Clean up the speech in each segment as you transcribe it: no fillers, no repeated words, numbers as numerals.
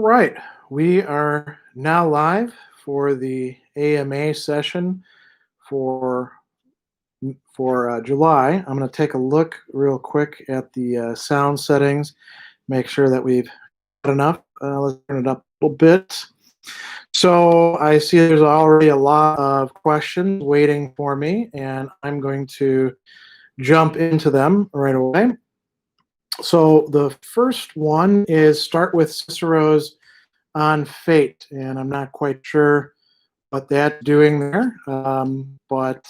right, we are now live for the AMA session for July. I'm going to take a look real quick at the sound settings, make sure that we've got enough. Let's turn it up a little bit. So I see there's already a lot of questions waiting for me, and I'm going to jump into them right away. So the first one is start with Cicero's on fate, and I'm not quite sure what that's doing there, but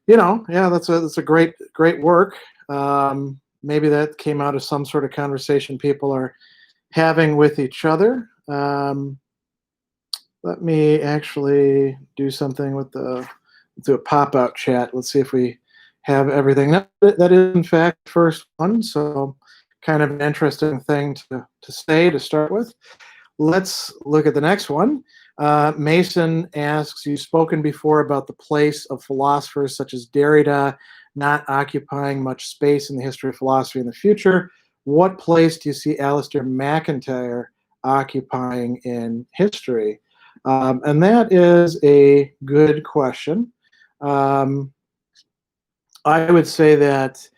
yeah, that's a great work. Maybe that came out of some sort of conversation people are having with each other. Let me actually do something with do a pop-out chat. Let's see if we have everything. That is, in fact, the first one, so kind of an interesting thing to say to start with. Let's look at the next one. Mason asks, you've spoken before about the place of philosophers such as Derrida not occupying much space in the history of philosophy in the future. What place do you see Alistair McIntyre occupying in history? And that is a good question. I would say that,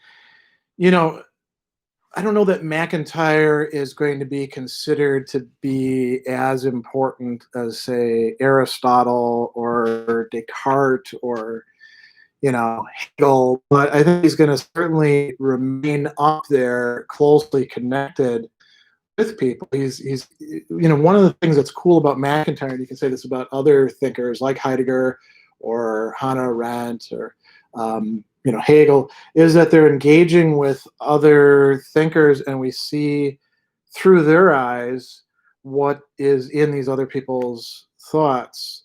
I don't know that McIntyre is going to be considered to be as important as, say, Aristotle or Descartes or, Hegel, but I think he's going to certainly remain up there, closely connected with people. He's one of the things that's cool about McIntyre, and you can say this about other thinkers like Heidegger or Hannah Arendt or Hegel, is that they're engaging with other thinkers, and we see through their eyes what is in these other people's thoughts,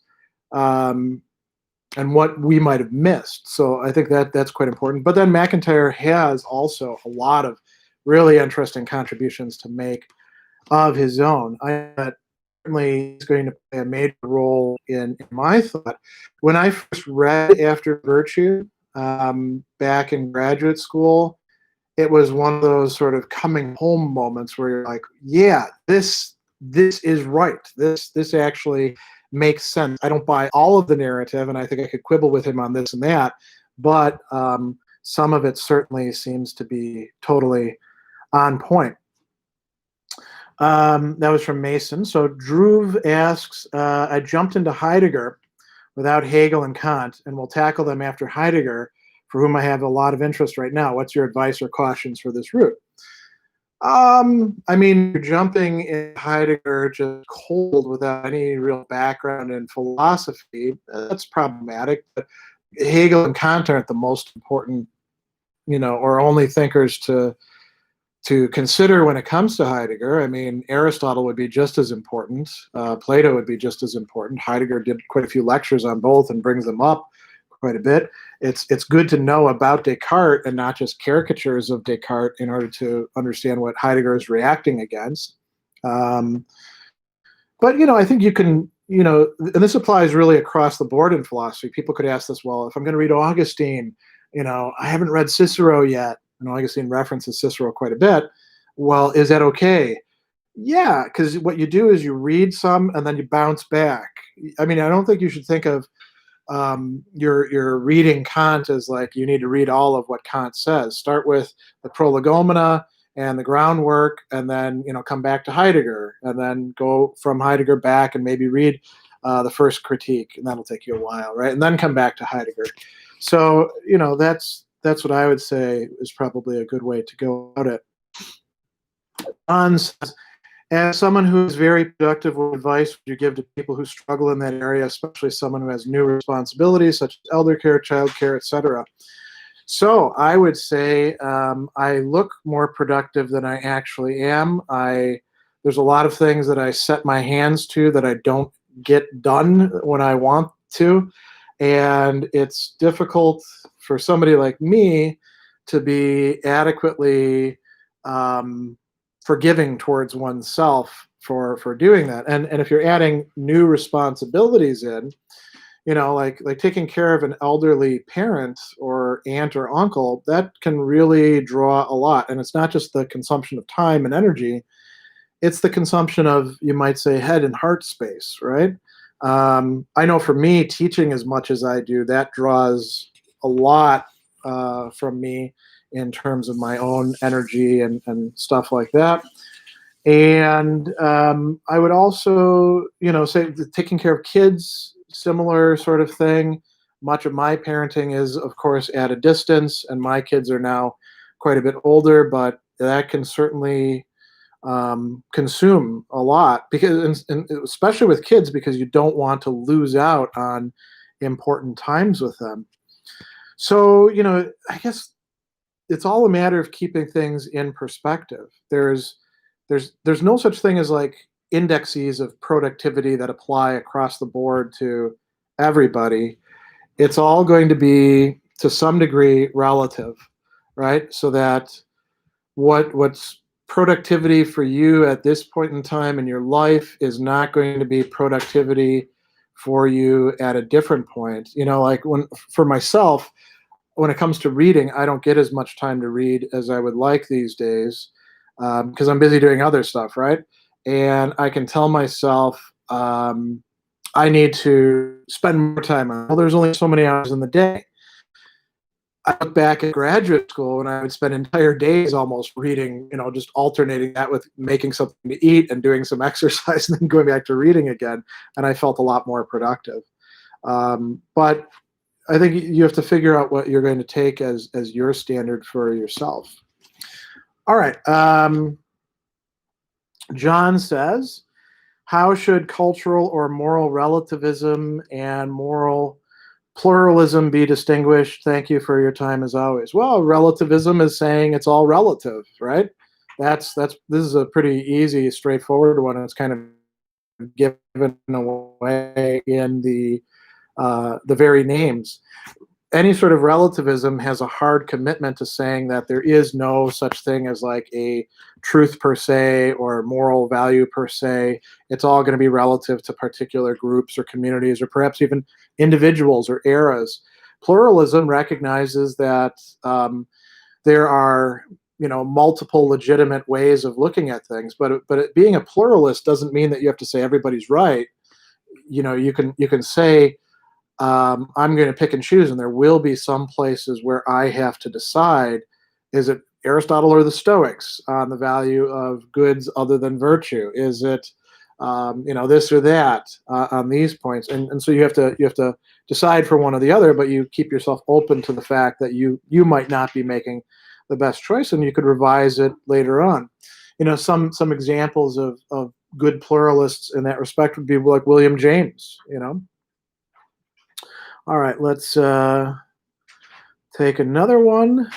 and what we might have missed. So I think that's quite important. But then McIntyre has also a lot of really interesting contributions to make of his own. I certainly is going to play a major role in my thought. When I first read After Virtue, back in graduate school, it was one of those sort of coming home moments where you're like, yeah, this is right. This actually makes sense. I don't buy all of the narrative, and I think I could quibble with him on this and that, but some of it certainly seems to be totally on point. That was from Mason. So Dhruv asks, I jumped into Heidegger without Hegel and Kant, and we'll tackle them after Heidegger, for whom I have a lot of interest right now. What's your advice or cautions for this route? You're jumping in Heidegger just cold without any real background in philosophy. That's problematic, but Hegel and Kant aren't the most important, or only thinkers to consider when it comes to Heidegger. Aristotle would be just as important. Plato would be just as important. Heidegger did quite a few lectures on both and brings them up quite a bit. It's good to know about Descartes and not just caricatures of Descartes in order to understand what Heidegger is reacting against. But, I think you can, and this applies really across the board in philosophy. People could ask this, well, if I'm going to read Augustine, I haven't read Cicero yet. And Augustine references Cicero quite a bit. Well, is that okay? Yeah, because what you do is you read some and then you bounce back. I don't think you should think of your reading Kant as like you need to read all of what Kant says. Start with the prolegomena and the groundwork, and then come back to Heidegger, and then go from Heidegger back and maybe read the first critique, and that'll take you a while, right? And then come back to Heidegger. So that's what I would say is probably a good way to go about it. Don says, as someone who is very productive, what advice would you give to people who struggle in that area, especially someone who has new responsibilities such as elder care, child care, etc.? So I would say I look more productive than I actually am. There's a lot of things that I set my hands to that I don't get done when I want to. And it's difficult for somebody like me to be adequately forgiving towards oneself for doing that. And if you're adding new responsibilities in, like taking care of an elderly parent or aunt or uncle, that can really draw a lot. And it's not just the consumption of time and energy. it's the consumption of, you might say, head and heart space, right? I know for me, teaching as much as I do, that draws a lot from me in terms of my own energy and stuff like that. And I would also, say taking care of kids, similar sort of thing. Much of my parenting is, of course, at a distance, and my kids are now quite a bit older, but that can certainly consume a lot, because, and especially with kids, because you don't want to lose out on important times with them. So, I guess it's all a matter of keeping things in perspective. There's no such thing as like indexes of productivity that apply across the board to everybody. It's all going to be to some degree relative, right? So that what's productivity for you at this point in time in your life is not going to be productivity for you at a different point. Like when for myself, when it comes to reading, I don't get as much time to read as I would like these days, because I'm busy doing other stuff, right? And I can tell myself I need to spend more time on. Well, there's only so many hours in the day. I look back at graduate school and I would spend entire days almost reading, just alternating that with making something to eat and doing some exercise and then going back to reading again. And I felt a lot more productive. But I think you have to figure out what you're going to take as your standard for yourself. All right. John says, how should cultural or moral relativism and moral pluralism be distinguished? Thank you for your time as always. Well, relativism is saying it's all relative, right? This is a pretty easy, straightforward one. It's kind of given away in the very names. Any sort of relativism has a hard commitment to saying that there is no such thing as like a truth per se or moral value per se. It's all going to be relative to particular groups or communities or perhaps even individuals or eras. Pluralism recognizes that there are multiple legitimate ways of looking at things, but being a pluralist doesn't mean that you have to say everybody's right. You can say, I'm going to pick and choose, and there will be some places where I have to decide, is it Aristotle or the Stoics on the value of goods other than virtue? Is it this or that on these points? And so you have to decide for one or the other, but you keep yourself open to the fact that you might not be making the best choice, and you could revise it later on. Some examples of good pluralists in that respect would be like William James. All right, let's take another one.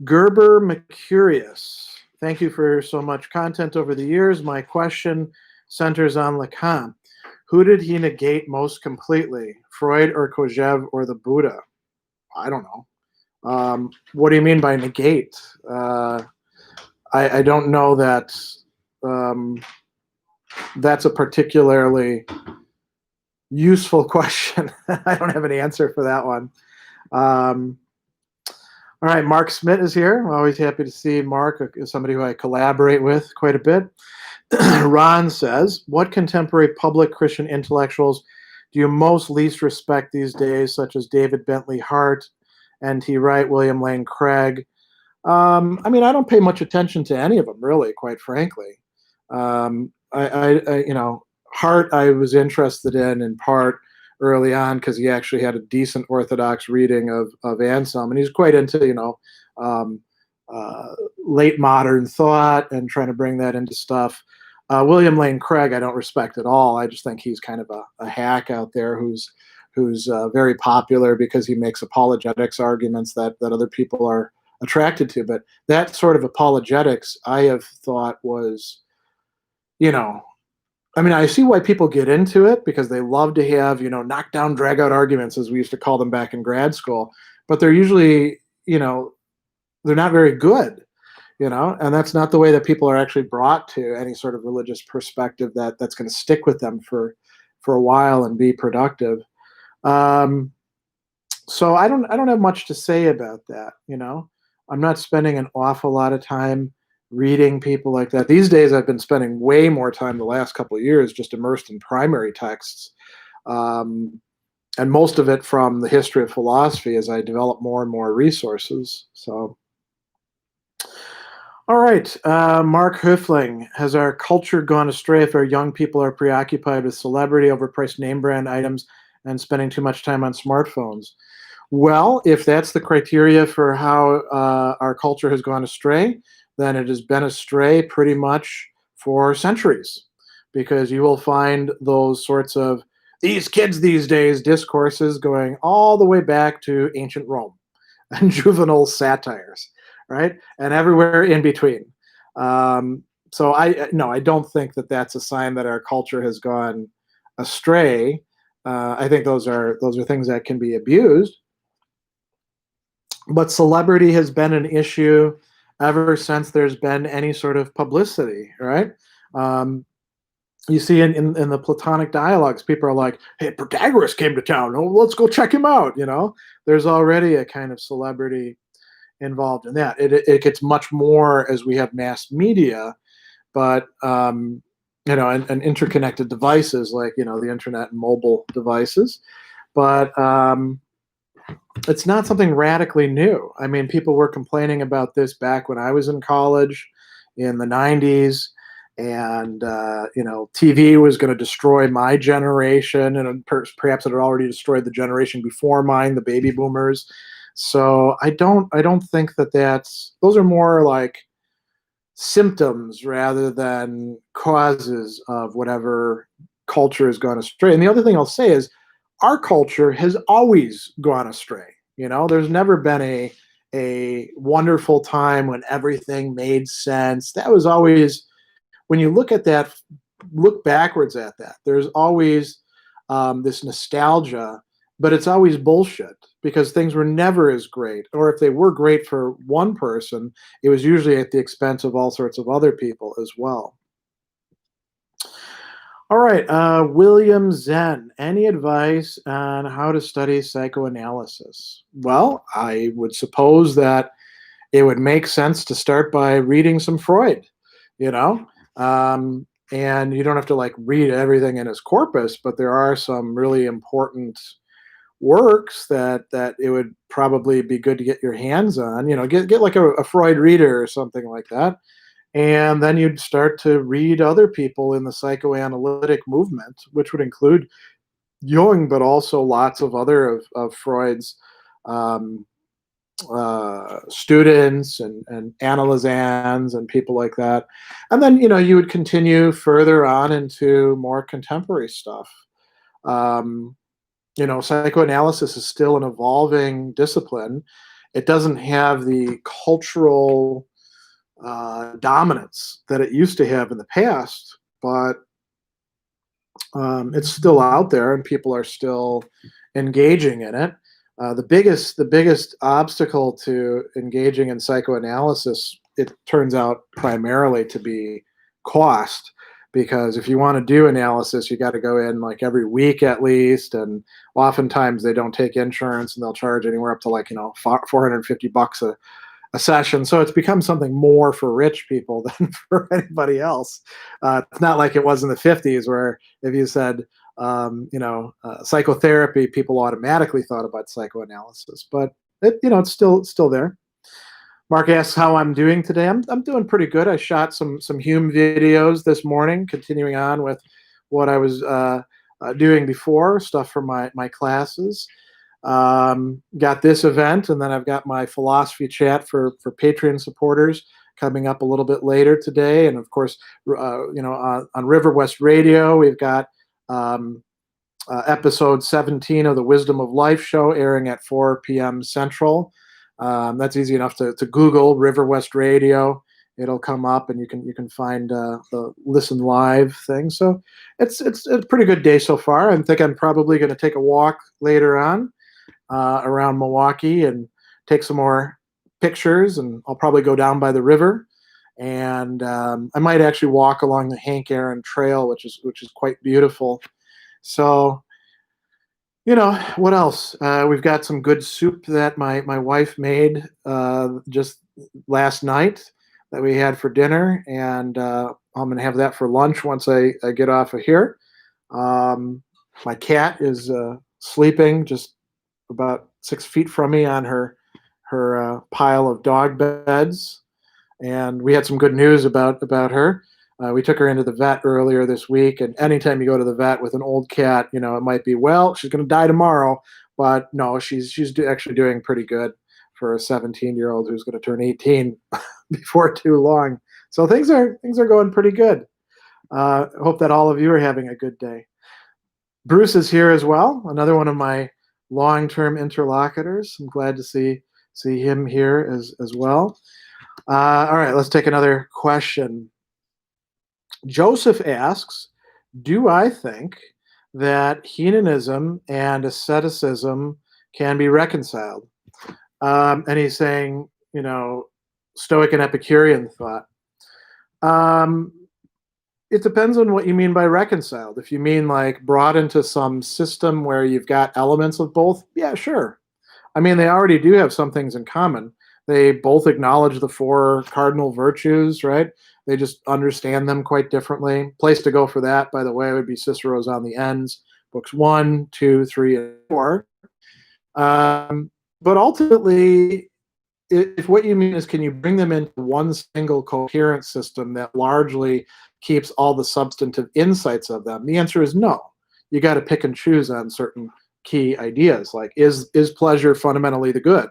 Gerber Mercurius. Thank you for so much content over the years. My question centers on Lacan. Who did he negate most completely, Freud or Kojève or the Buddha? I don't know. What do you mean by negate? I don't know that that's a particularly useful question. I don't have an answer for that one. All right, Mark Smith is here. I'm always happy to see Mark, somebody who I collaborate with quite a bit. Ron says, what contemporary public Christian intellectuals do you most least respect these days, such as David Bentley Hart, N.T. Wright, William Lane Craig? I don't pay much attention to any of them, really, quite frankly. Hart I was interested in part early on because he actually had a decent Orthodox reading of Anselm, and he's quite into late modern thought and trying to bring that into stuff. William Lane Craig I don't respect at all. I just think he's kind of a hack out there who's very popular because he makes apologetics arguments that other people are attracted to. But that sort of apologetics I have thought was, I see why people get into it because they love to have, knockdown, drag out arguments, as we used to call them back in grad school. But they're usually, they're not very good, and that's not the way that people are actually brought to any sort of religious perspective that's going to stick with them for a while and be productive. So I don't have much to say about that. I'm not spending an awful lot of time reading people like that. These days, I've been spending way more time the last couple of years just immersed in primary texts, um, and most of it from the history of philosophy as I develop more and more resources. So, all right, Mark Höfling, has our culture gone astray if our young people are preoccupied with celebrity, overpriced name brand items, and spending too much time on smartphones? Well, if that's the criteria for how our culture has gone astray, then it has been astray pretty much for centuries, because you will find those sorts of these kids these days discourses going all the way back to ancient Rome and juvenile satires, right? And everywhere in between. So I no, I don't think that that's a sign that our culture has gone astray. I think those are things that can be abused, but celebrity has been an issue ever since there's been any sort of publicity, right? Um, you see in the Platonic dialogues, people are like, "Hey, Protagoras came to town. Oh, let's go check him out." There's already a kind of celebrity involved in that. It gets much more as we have mass media, but and interconnected devices like the internet and mobile devices. But it's not something radically new. I mean, people were complaining about this back when I was in college in the 90s. And, TV was going to destroy my generation. And perhaps it had already destroyed the generation before mine, the baby boomers. So I don't think those are more like symptoms rather than causes of whatever culture has gone astray. And the other thing I'll say is our culture has always gone astray. There's never been a wonderful time when everything made sense. That was always, when you look at that, look backwards at that, there's always this nostalgia, but it's always bullshit, because things were never as great. Or if they were great for one person, it was usually at the expense of all sorts of other people as well. All right, William Zen, any advice on how to study psychoanalysis? Well, I would suppose that it would make sense to start by reading some Freud, you know, and you don't have to like read everything in his corpus, but there are some really important works that it would probably be good to get your hands on. Get like a Freud reader or something like that, and then you'd start to read other people in the psychoanalytic movement, which would include Jung, but also lots of other of Freud's um, students and analysans and people like that. And then, you would continue further on into more contemporary stuff. Psychoanalysis is still an evolving discipline. It doesn't have the cultural dominance that it used to have in the past, but it's still out there and people are still engaging in it. The biggest obstacle to engaging in psychoanalysis, it turns out primarily to be cost, because if you want to do analysis, you got to go in like every week at least, and oftentimes they don't take insurance and they'll charge anywhere up to like $450 a session. So it's become something more for rich people than for anybody else. It's not like it was in the 50s, where if you said psychotherapy, people automatically thought about psychoanalysis, but it's still there. Mark asks how I'm doing today. I'm doing pretty good. I shot some Hume videos this morning, continuing on with what I was doing before, stuff for my classes. Got this event, and then I've got my philosophy chat for Patreon supporters coming up a little bit later today. And of course, on River West Radio, we've got episode 17 of the Wisdom of Life show airing at 4 p.m. Central. That's easy enough to Google River West Radio. It'll come up, and you can find the listen live thing. So it's a pretty good day so far. I think I'm probably going to take a walk later on around Milwaukee and take some more pictures, and I'll probably go down by the river, and I might actually walk along the Hank Aaron Trail, which is quite beautiful. So, what else? We've got some good soup that my wife made just last night that we had for dinner, and I'm going to have that for lunch once I get off of here. Um, my cat is sleeping just about 6 feet from me on her pile of dog beds, and we had some good news about her. We took her into the vet earlier this week, and anytime you go to the vet with an old cat, it might be, well, she's going to die tomorrow, but no, she's actually doing pretty good for a 17-year-old who's going to turn 18 before too long. So things are going pretty good. Hope that all of you are having a good day. Bruce is here as well, another one of my long-term interlocutors. I'm glad to see him here as well. All right, let's take another question. Joseph asks, do I think that hedonism and asceticism can be reconciled? And he's saying, Stoic and Epicurean thought. It depends on what you mean by reconciled. If you mean like brought into some system where you've got elements of both, yeah, sure. I mean, they already do have some things in common. They both acknowledge the four cardinal virtues, right? They just understand them quite differently. Place to go for that, by the way, would be Cicero's On the Ends, books 1, 2, 3, and 4. But ultimately, if what you mean is can you bring them into one single coherent system that largely keeps all the substantive insights of them, the answer is no. You got to pick and choose on certain key ideas, like is pleasure fundamentally the good,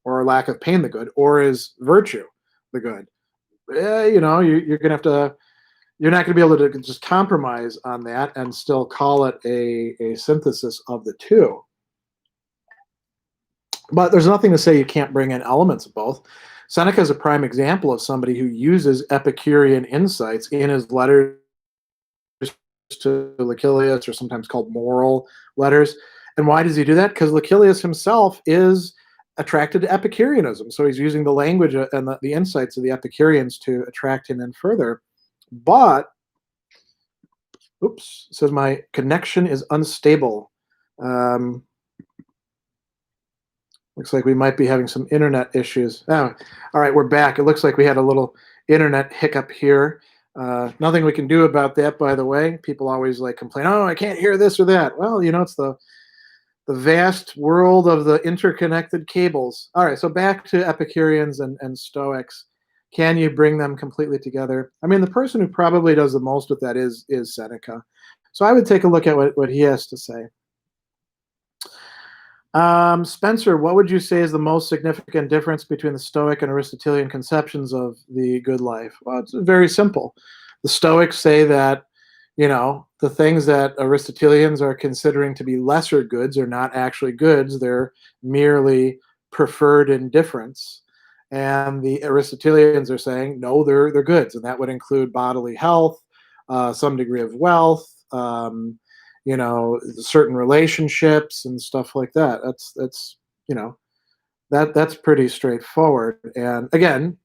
or lack of pain the good, or is virtue the good? You're gonna have to. You're not going to be able to just compromise on that and still call it a synthesis of the two. But there's nothing to say you can't bring in elements of both. Seneca is a prime example of somebody who uses Epicurean insights in his letters to Lucilius, or sometimes called moral letters. And why does he do that? Because Lucilius himself is attracted to Epicureanism. So he's using the language and the insights of the Epicureans to attract him in further. But, oops, it says my connection is unstable. Looks like we might be having some internet issues. Oh, all right, we're back. It looks like we had a little internet hiccup here. Nothing we can do about that, by the way. People always complain, oh, I can't hear this or that. Well, it's the vast world of the interconnected cables. All right, so back to Epicureans and Stoics. Can you bring them completely together? I mean, the person who probably does the most with that is Seneca. So I would take a look at what he has to say. Spencer, what would you say is the most significant difference between the Stoic and Aristotelian conceptions of the good life? Well, it's very simple. The Stoics say that, the things that Aristotelians are considering to be lesser goods are not actually goods. They're merely preferred indifference. And the Aristotelians are saying, no, they're goods. And that would include bodily health, some degree of wealth, certain relationships and stuff like that. That's pretty straightforward. And again,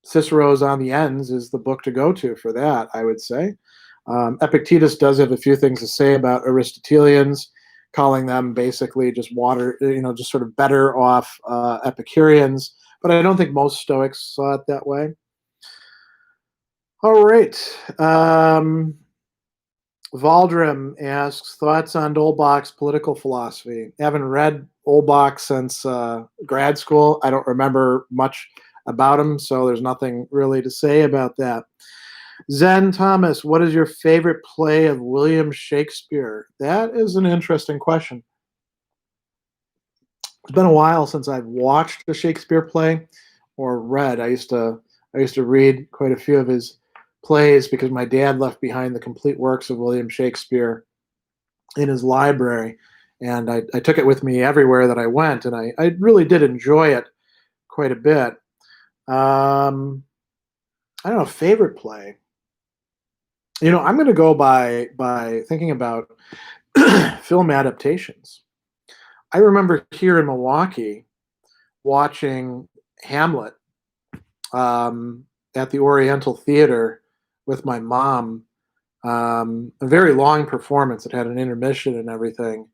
Cicero's On the Ends is the book to go to for that, I would say. Epictetus does have a few things to say about Aristotelians, calling them basically just just sort of better off Epicureans. But I don't think most Stoics saw it that way. All right. Valdrim asks, thoughts on Dolbach's political philosophy. I haven't read Dolbach since grad school. I don't remember much about him, so there's nothing really to say about that. Zen Thomas, what is your favorite play of William Shakespeare? That is an interesting question. It's been a while since I've watched a Shakespeare play or read. I used to read quite a few of his plays because my dad left behind the complete works of William Shakespeare in his library, and I took it with me everywhere that I went, and I really did enjoy it quite a bit. I don't know, favorite play. I'm going to go by thinking about film adaptations. I remember here in Milwaukee watching Hamlet at the Oriental Theater with my mom. A very long performance. It had an intermission and everything,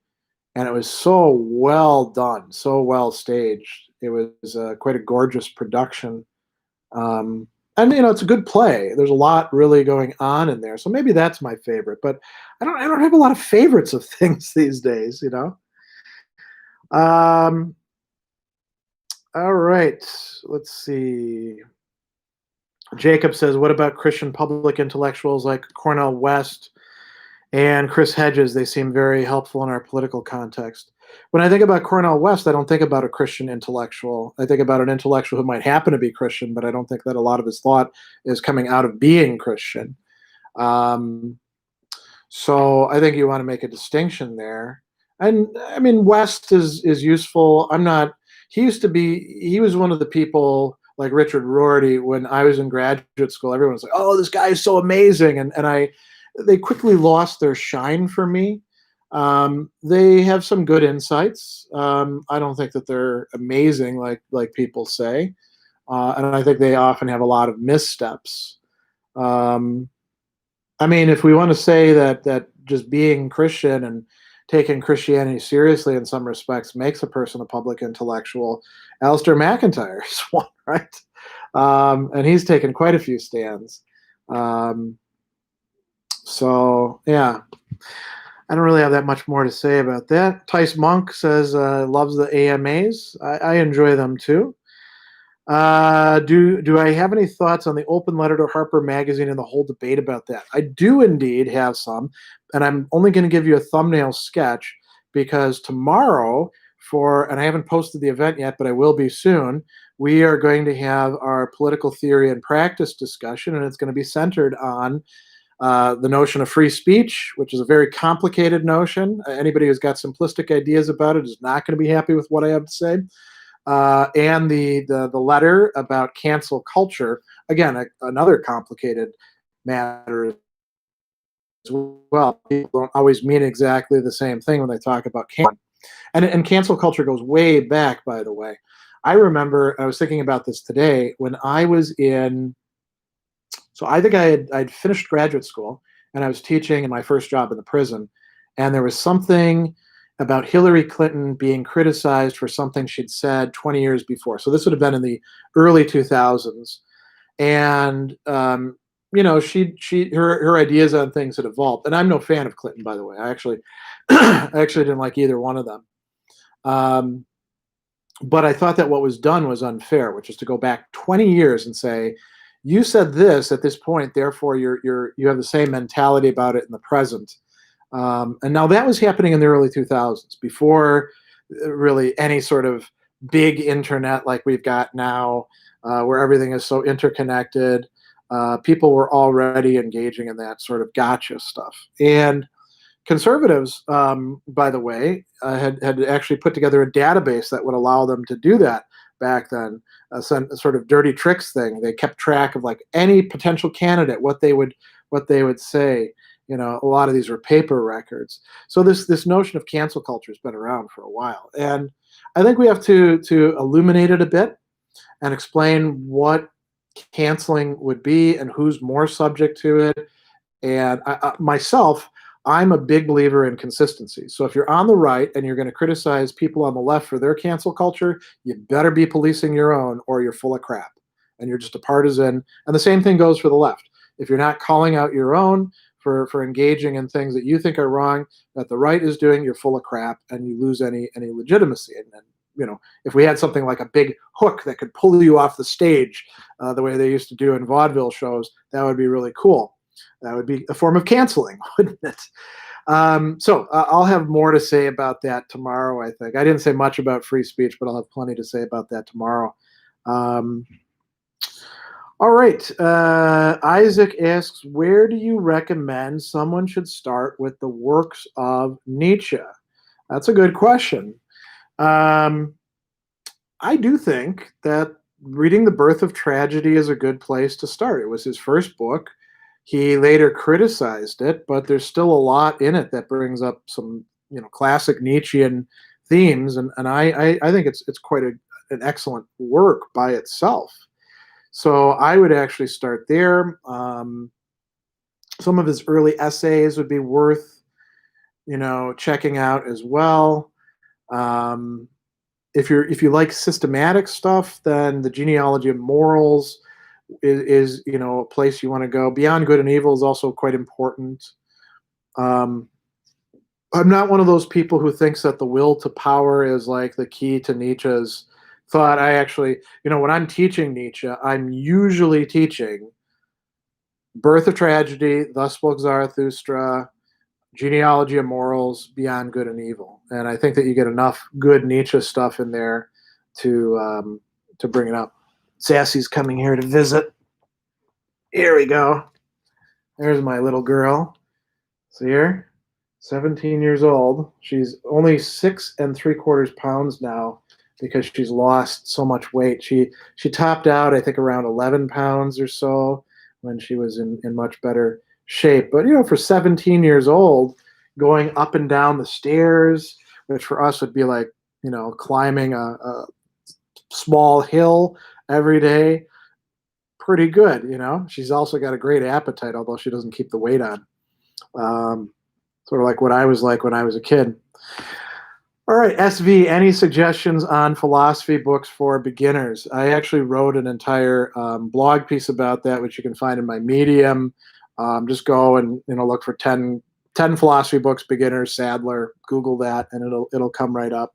and it was so well done, so well staged. It was quite a gorgeous production. And it's a good play. There's a lot really going on in there, so maybe that's my favorite. But I don't have a lot of favorites of things these days. Um, all right, let's see. Jacob says, "What about Christian public intellectuals like Cornel West and Chris Hedges? They seem very helpful in our political context." When I think about Cornel West, I don't think about a Christian intellectual. I think about an intellectual who might happen to be Christian, but I don't think that a lot of his thought is coming out of being Christian. Um, so I think you want to make a distinction there. And I mean, West is useful. I'm not. He used to be. He was one of the people like Richard Rorty when I was in graduate school. Everyone was like, "Oh, this guy is so amazing," and they quickly lost their shine for me. They have some good insights. I don't think that they're amazing like people say, and I think they often have a lot of missteps. Um, I mean, if we want to say that just being Christian and taking Christianity seriously in some respects makes a person a public intellectual, Alistair McIntyre is one, right? And he's taken quite a few stands. Um, so yeah, I don't really have that much more to say about that. Tice Monk says loves the AMAs. I enjoy them too. Do I have any thoughts on the open letter to Harper Magazine and the whole debate about that? I do indeed have some, and I'm only going to give you a thumbnail sketch because tomorrow, and I haven't posted the event yet, but I will be soon, we are going to have our political theory and practice discussion, and it's going to be centered on the notion of free speech, which is a very complicated notion. Anybody who's got simplistic ideas about it is not going to be happy with what I have to say. And the letter about cancel culture, again, another complicated matter as well. People don't always mean exactly the same thing when they talk about cancel. And cancel culture goes way back, by the way. I remember, I was thinking about this today, when I was so I think I'd finished graduate school, and I was teaching in my first job in the prison, and there was something about Hillary Clinton being criticized for something she'd said 20 years before. So this would have been in the early 2000s, and her ideas on things had evolved. And I'm no fan of Clinton, by the way. I actually I actually didn't like either one of them. But I thought that what was done was unfair, which is to go back 20 years and say, you said this at this point, therefore you have the same mentality about it in the present. And now that was happening in the early 2000s, before really any sort of big internet like we've got now, where everything is so interconnected. People were already engaging in that sort of gotcha stuff. And conservatives, by the way, had actually put together a database that would allow them to do that back then. Some sort of dirty tricks thing. They kept track of like any potential candidate, what they would say. A lot of these were paper records. So this notion of cancel culture has been around for a while, and I think we have to illuminate it a bit and explain what canceling would be and who's more subject to it. And myself, I'm a big believer in consistency. So if you're on the right and you're going to criticize people on the left for their cancel culture, you better be policing your own, or you're full of crap and you're just a partisan. And the same thing goes for the left. If you're not calling out your own for engaging in things that you think are wrong, that the right is doing, you're full of crap and you lose any legitimacy. And if we had something like a big hook that could pull you off the stage, the way they used to do in vaudeville shows, that would be really cool. That would be a form of canceling, wouldn't it? So I'll have more to say about that tomorrow, I think. I didn't say much about free speech, but I'll have plenty to say about that tomorrow. All right. Isaac asks, where do you recommend someone should start with the works of Nietzsche? That's a good question. I do think that reading The Birth of Tragedy is a good place to start. It was his first book. He later criticized it, but there's still a lot in it that brings up some, classic Nietzschean themes, and I think it's quite an excellent work by itself. So I would actually start there. Some of his early essays would be worth, checking out as well. If you like systematic stuff, then The Genealogy of Morals is a place you want to go. Beyond Good and Evil is also quite important. Um, I'm not one of those people who thinks that the will to power is like the key to Nietzsche's thought. I actually, when I'm teaching Nietzsche, I'm usually teaching Birth of Tragedy, Thus Spoke Zarathustra, Genealogy of Morals, Beyond Good and Evil, and I think that you get enough good Nietzsche stuff in there to bring it up. Sassy's coming here to visit. Here we go. There's my little girl. See her? 17 years old. She's only 6 3/4 pounds now because she's lost so much weight. She topped out, I think, around 11 pounds or so when she was in much better shape. But for 17 years old, going up and down the stairs, which for us would be like climbing a small hill every day, pretty good. She's also got a great appetite, although she doesn't keep the weight on. Sort of like what I was like when I was a kid. All right, SV, any suggestions on philosophy books for beginners? I actually wrote an entire blog piece about that, which you can find in my Medium. Just go and look for 10 philosophy books, beginners, Sadler. Google that, and it'll come right up.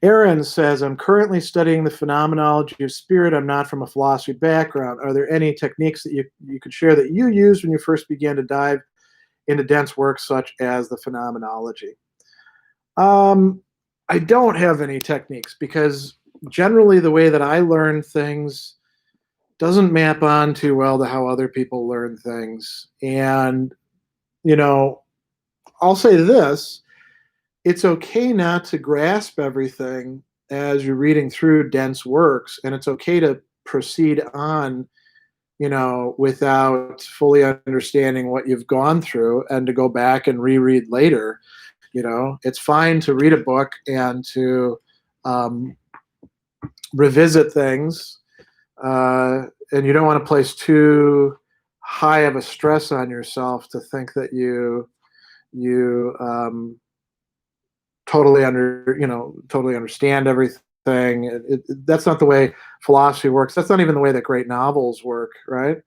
Aaron says, I'm currently studying the phenomenology of spirit. I'm not from a philosophy background. Are there any techniques that you could share that you used when you first began to dive into dense works such as the phenomenology? I don't have any techniques because generally the way that I learn things doesn't map on too well to how other people learn things. And, I'll say this. It's okay not to grasp everything as you're reading through dense works, and it's okay to proceed on, without fully understanding what you've gone through and to go back and reread later. It's fine to read a book and to revisit things, and you don't want to place too high of a stress on yourself to think that you totally understand everything. That's not the way philosophy works. That's not even the way that great novels work, right?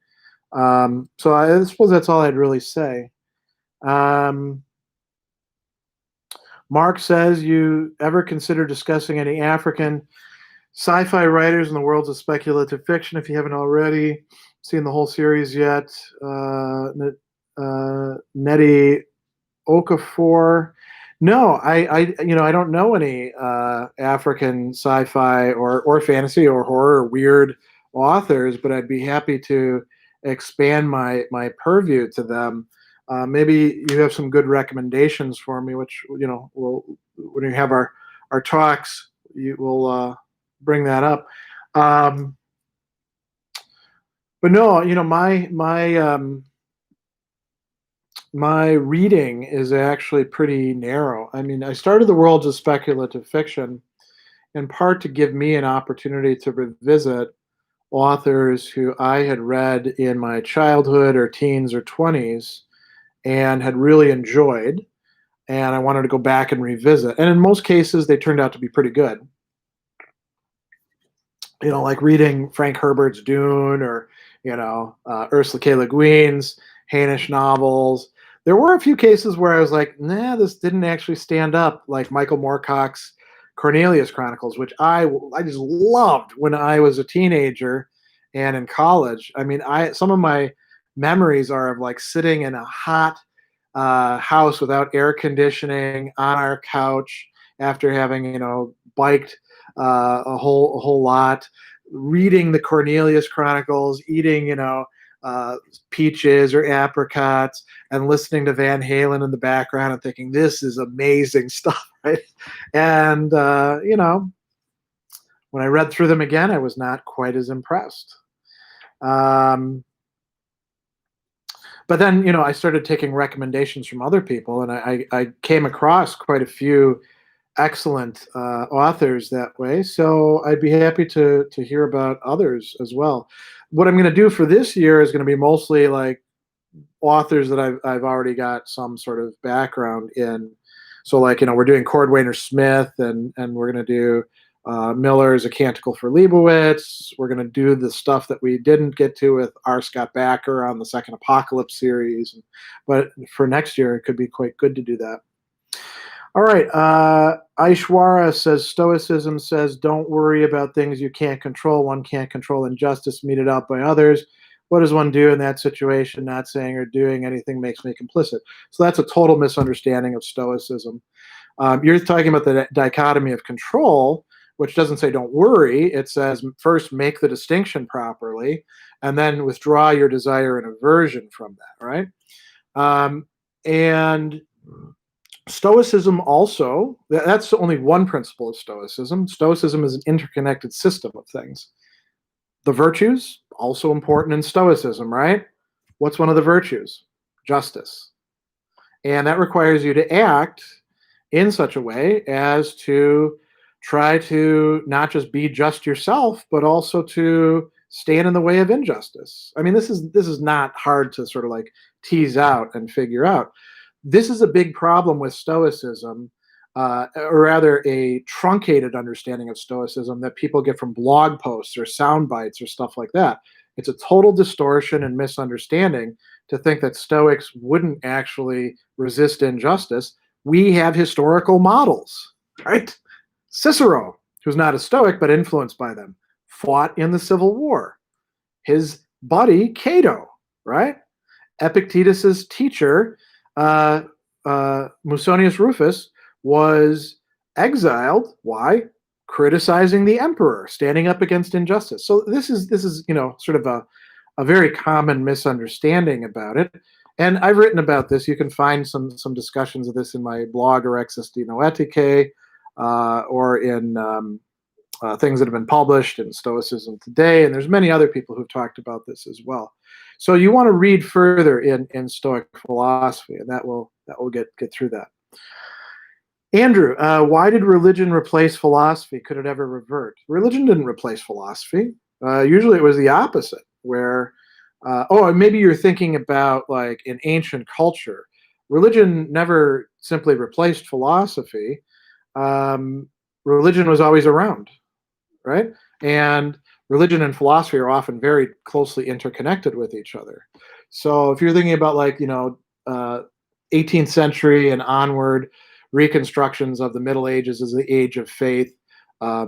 So I suppose that's all I'd really say. Mark says, you ever consider discussing any African sci-fi writers in the worlds of speculative fiction if you haven't already seen the whole series yet? Nnedi Okorafor. No, I don't know any African sci-fi or fantasy or horror or weird authors, but I'd be happy to expand my purview to them. Maybe you have some good recommendations for me, which we'll, when we have our talks, you will bring that up. But no, my reading is actually pretty narrow. I mean, I started the worlds of speculative fiction in part to give me an opportunity to revisit authors who I had read in my childhood or teens or 20s and had really enjoyed, and I wanted to go back and revisit. And in most cases, they turned out to be pretty good. Like reading Frank Herbert's Dune or, Ursula K. Le Guin's Hainish novels. There were a few cases where I was like, nah, this didn't actually stand up, like Michael Moorcock's Cornelius Chronicles, which I just loved when I was a teenager and in college. I mean, some of my memories are of like sitting in a hot house without air conditioning on our couch after having biked a whole lot, reading the Cornelius Chronicles, eating peaches or apricots, and listening to Van Halen in the background and thinking, this is amazing stuff, right? And when I read through them again, I was not quite as impressed. But then, I started taking recommendations from other people, and I came across quite a few excellent authors that way. So I'd be happy to hear about others as well. What I'm going to do for this year is going to be mostly like authors that I've already got some sort of background in. So like, we're doing Cordwainer Smith, and we're going to do Miller's A Canticle for Leibowitz. We're going to do the stuff that we didn't get to with R. Scott Bakker on the Second Apocalypse series. But for next year, it could be quite good to do that. All right. Aishwara says, Stoicism says, don't worry about things you can't control. One can't control injustice meted out by others. What does one do in that situation? Not saying or doing anything makes me complicit. So that's a total misunderstanding of Stoicism. You're talking about the dichotomy of control, which doesn't say don't worry. It says first make the distinction properly, and then withdraw your desire and aversion from that, right? And Stoicism also, that's only one principle of Stoicism. Stoicism is an interconnected system of things. The virtues, also important in Stoicism, right? What's one of the virtues? Justice. And that requires you to act in such a way as to try to not just be just yourself, but also to stand in the way of injustice. I mean, this is not hard to sort of like tease out and figure out. This is a big problem with Stoicism, or rather a truncated understanding of Stoicism that people get from blog posts or sound bites or stuff like that. It's a total distortion and misunderstanding to think that Stoics wouldn't actually resist injustice. We have historical models, right? Cicero, who's not a Stoic but influenced by them, fought in the Civil War. His buddy, Cato, right? Epictetus's teacher, Musonius Rufus, was exiled. Why? Criticizing the emperor, standing up against injustice. So this is sort of a very common misunderstanding about it. And I've written about this. You can find some discussions of this in my blog, Orexis de Noetique, or in things that have been published in Stoicism Today. And there's many other people who've talked about this as well. So you want to read further in Stoic philosophy, and that will get through that. Andrew, why did religion replace philosophy? Could it ever revert? Religion didn't replace philosophy. Usually it was the opposite, where, and maybe you're thinking about like in ancient culture. Religion never simply replaced philosophy. Religion was always around, right? And religion and philosophy are often very closely interconnected with each other. So if you're thinking about like, 18th century and onward reconstructions of the Middle Ages as the age of faith,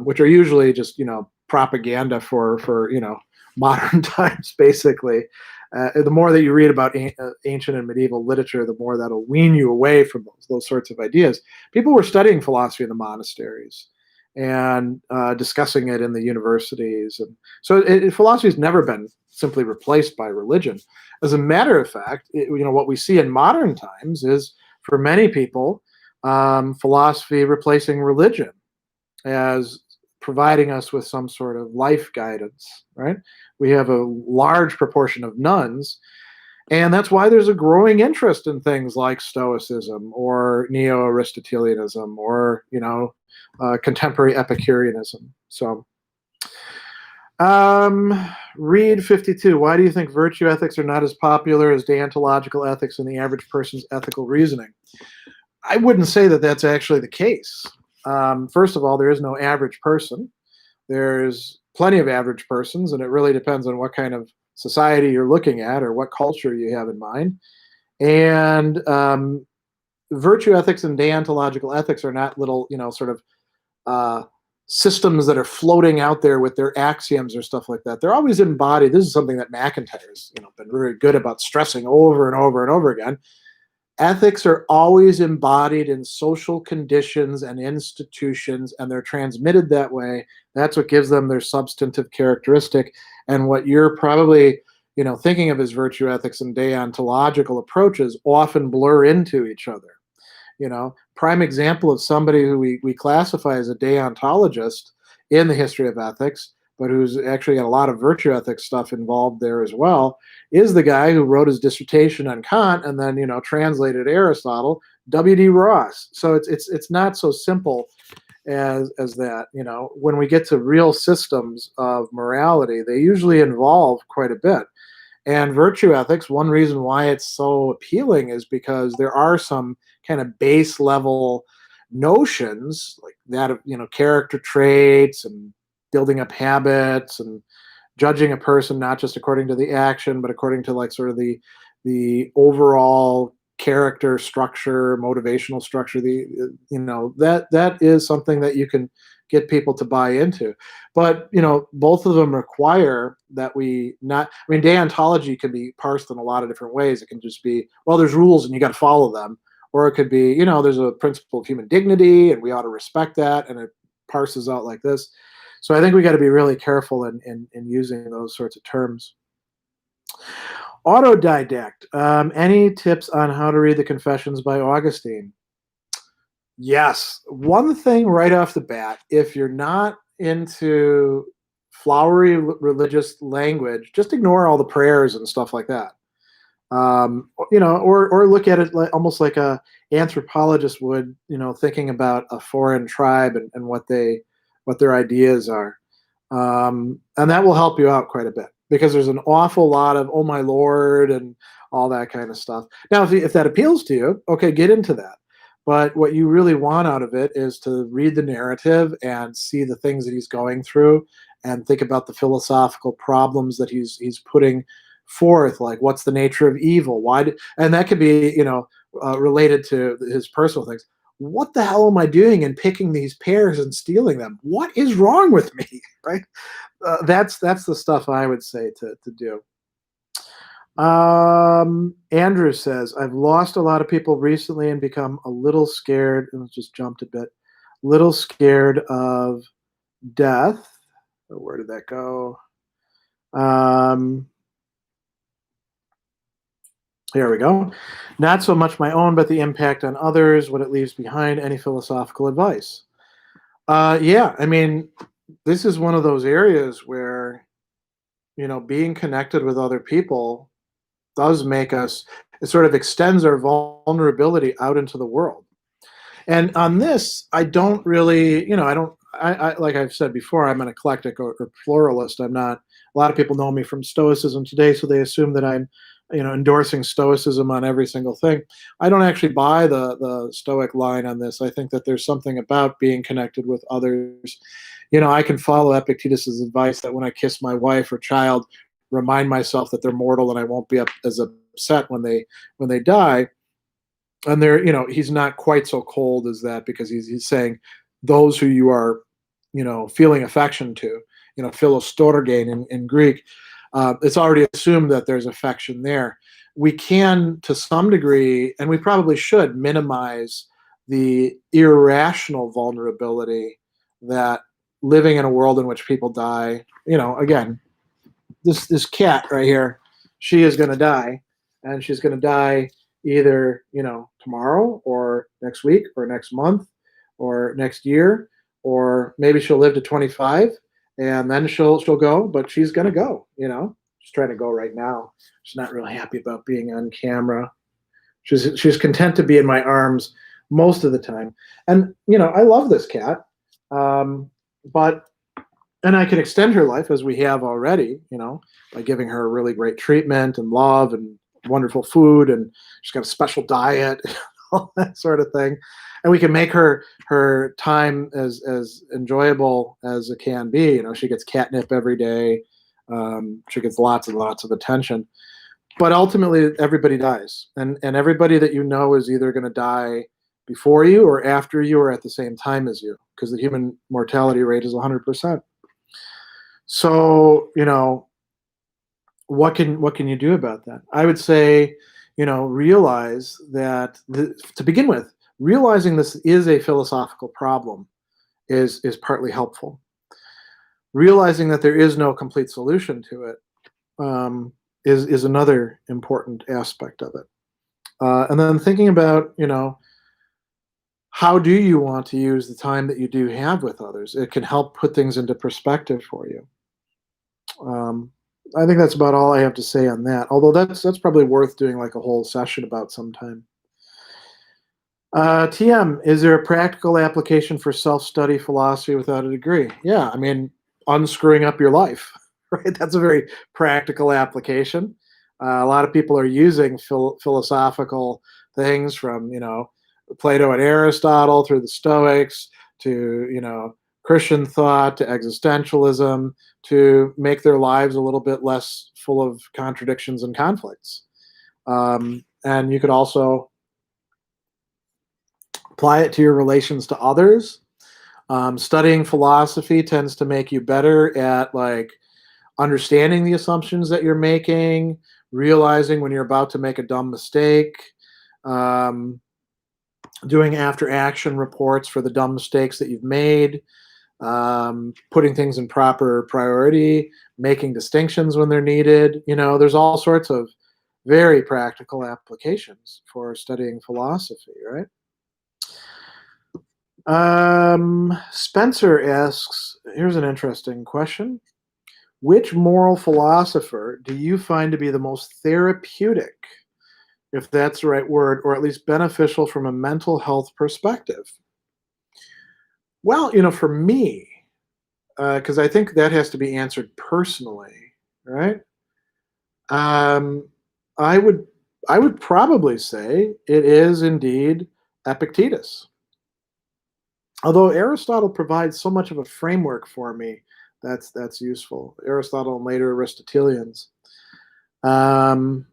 which are usually just, propaganda for modern times, basically. The more that you read about ancient and medieval literature, the more that'll wean you away from those sorts of ideas. People were studying philosophy in the monasteries and discussing it in the universities. And so philosophy has never been simply replaced by religion. As a matter of fact, what we see in modern times is, for many people, philosophy replacing religion as providing us with some sort of life guidance, right? We have a large proportion of nuns, and that's why there's a growing interest in things like Stoicism or Neo-Aristotelianism or, contemporary Epicureanism. So, Reed 52, why do you think virtue ethics are not as popular as deontological ethics in the average person's ethical reasoning? I wouldn't say that that's actually the case. First of all, there is no average person. There's plenty of average persons, and it really depends on what kind of society you're looking at or what culture you have in mind. And virtue ethics and deontological ethics are not little, systems that are floating out there with their axioms or stuff like that. They're always embodied. This is something that McIntyre's, been very good about stressing over and over and over again. Ethics are always embodied in social conditions and institutions, and they're transmitted that way. That's what gives them their substantive characteristic. And what you're probably, thinking of as virtue ethics and deontological approaches often blur into each other. Prime example of somebody who we classify as a deontologist in the history of ethics, but who's actually got a lot of virtue ethics stuff involved there as well, is the guy who wrote his dissertation on Kant and then, translated Aristotle, W.D. Ross. So it's not so simple as that. When we get to real systems of morality, they usually involve quite a bit. And virtue ethics, one reason why it's so appealing is because there are some kind of base level notions like that of character traits and building up habits and judging a person not just according to the action but according to like sort of the overall character structure, motivational structure, that is something that you can get people to buy into. But both of them require that we not, I mean, deontology can be parsed in a lot of different ways. It can just be, well, there's rules and you got to follow them. Or it could be, there's a principle of human dignity and we ought to respect that, and it parses out like this. So I think we got to be really careful in using those sorts of terms. Autodidact. Any tips on how to read the Confessions by Augustine? Yes. One thing right off the bat, if you're not into flowery religious language, just ignore all the prayers and stuff like that. Or look at it almost like a anthropologist would, thinking about a foreign tribe and what their ideas are. And that will help you out quite a bit, because there's an awful lot of, oh my Lord, and all that kind of stuff. Now, if that appeals to you, okay, get into that. But what you really want out of it is to read the narrative and see the things that he's going through and think about the philosophical problems that he's putting forth, like what's the nature of evil? And that could be, related to his personal things. What the hell am I doing in picking these pears and stealing them? What is wrong with me, right? That's the stuff I would say to do. Andrew says, I've lost a lot of people recently and become a little scared, and just jumped a bit, little scared of death. Where did that go? Here we go. Not so much my own, but the impact on others, what it leaves behind. Any philosophical advice? Yeah, I mean, this is one of those areas where, being connected with other people does make us, it sort of extends our vulnerability out into the world. And on this, I don't really, I like I've said before, I'm an eclectic or pluralist. I'm not, a lot of people know me from Stoicism today, so they assume that I'm, endorsing Stoicism on every single thing. I don't actually buy the Stoic line on this. I think that there's something about being connected with others. I can follow Epictetus's advice that when I kiss my wife or child, remind myself that they're mortal and I won't be as upset when they die. And he's not quite so cold as that, because he's saying those who you are, feeling affection to, philostorgein in Greek. It's already assumed that there's affection there. We can, to some degree, and we probably should, minimize the irrational vulnerability that living in a world in which people die. Again, this cat right here, she is going to die, and she's going to die either tomorrow or next week or next month or next year, or maybe she'll live to 25 and then she'll go, but she's going to go. She's trying to go right now. She's not really happy about being on camera. She's content to be in my arms most of the time. And I love this cat, but I can extend her life, as we have already, by giving her really great treatment and love and wonderful food, and she's got a special diet, all that sort of thing. And we can make her time as enjoyable as it can be. She gets catnip every day. She gets lots and lots of attention. But ultimately, everybody dies. And everybody that is either going to die before you or after you or at the same time as you, because the human mortality rate is 100%. So, what can you do about that? I would say, realize that to begin with, realizing this is a philosophical problem is partly helpful. Realizing that there is no complete solution to it is another important aspect of it. And then thinking about, how do you want to use the time that you do have with others? It can help put things into perspective for you. I think that's about all I have to say on that. Although that's probably worth doing like a whole session about sometime. TM, is there a practical application for self-study philosophy without a degree? Yeah, I mean, unscrewing up your life, right? That's a very practical application. A lot of people are using philosophical things from, Plato and Aristotle, through the Stoics, to Christian thought, to existentialism, to make their lives a little bit less full of contradictions and conflicts. And you could also apply it to your relations to others. Studying philosophy tends to make you better at understanding the assumptions that you're making, realizing when you're about to make a dumb mistake, doing after action reports for the dumb mistakes that you've made, putting things in proper priority, making distinctions when they're needed. There's all sorts of very practical applications for studying philosophy, right? Spencer asks, here's an interesting question. Which moral philosopher do you find to be the most therapeutic, if that's the right word, or at least beneficial from a mental health perspective? Well, for me, because I think that has to be answered personally, right? I would probably say it is indeed Epictetus. Although Aristotle provides so much of a framework for me, that's useful. Aristotle and later Aristotelians. There's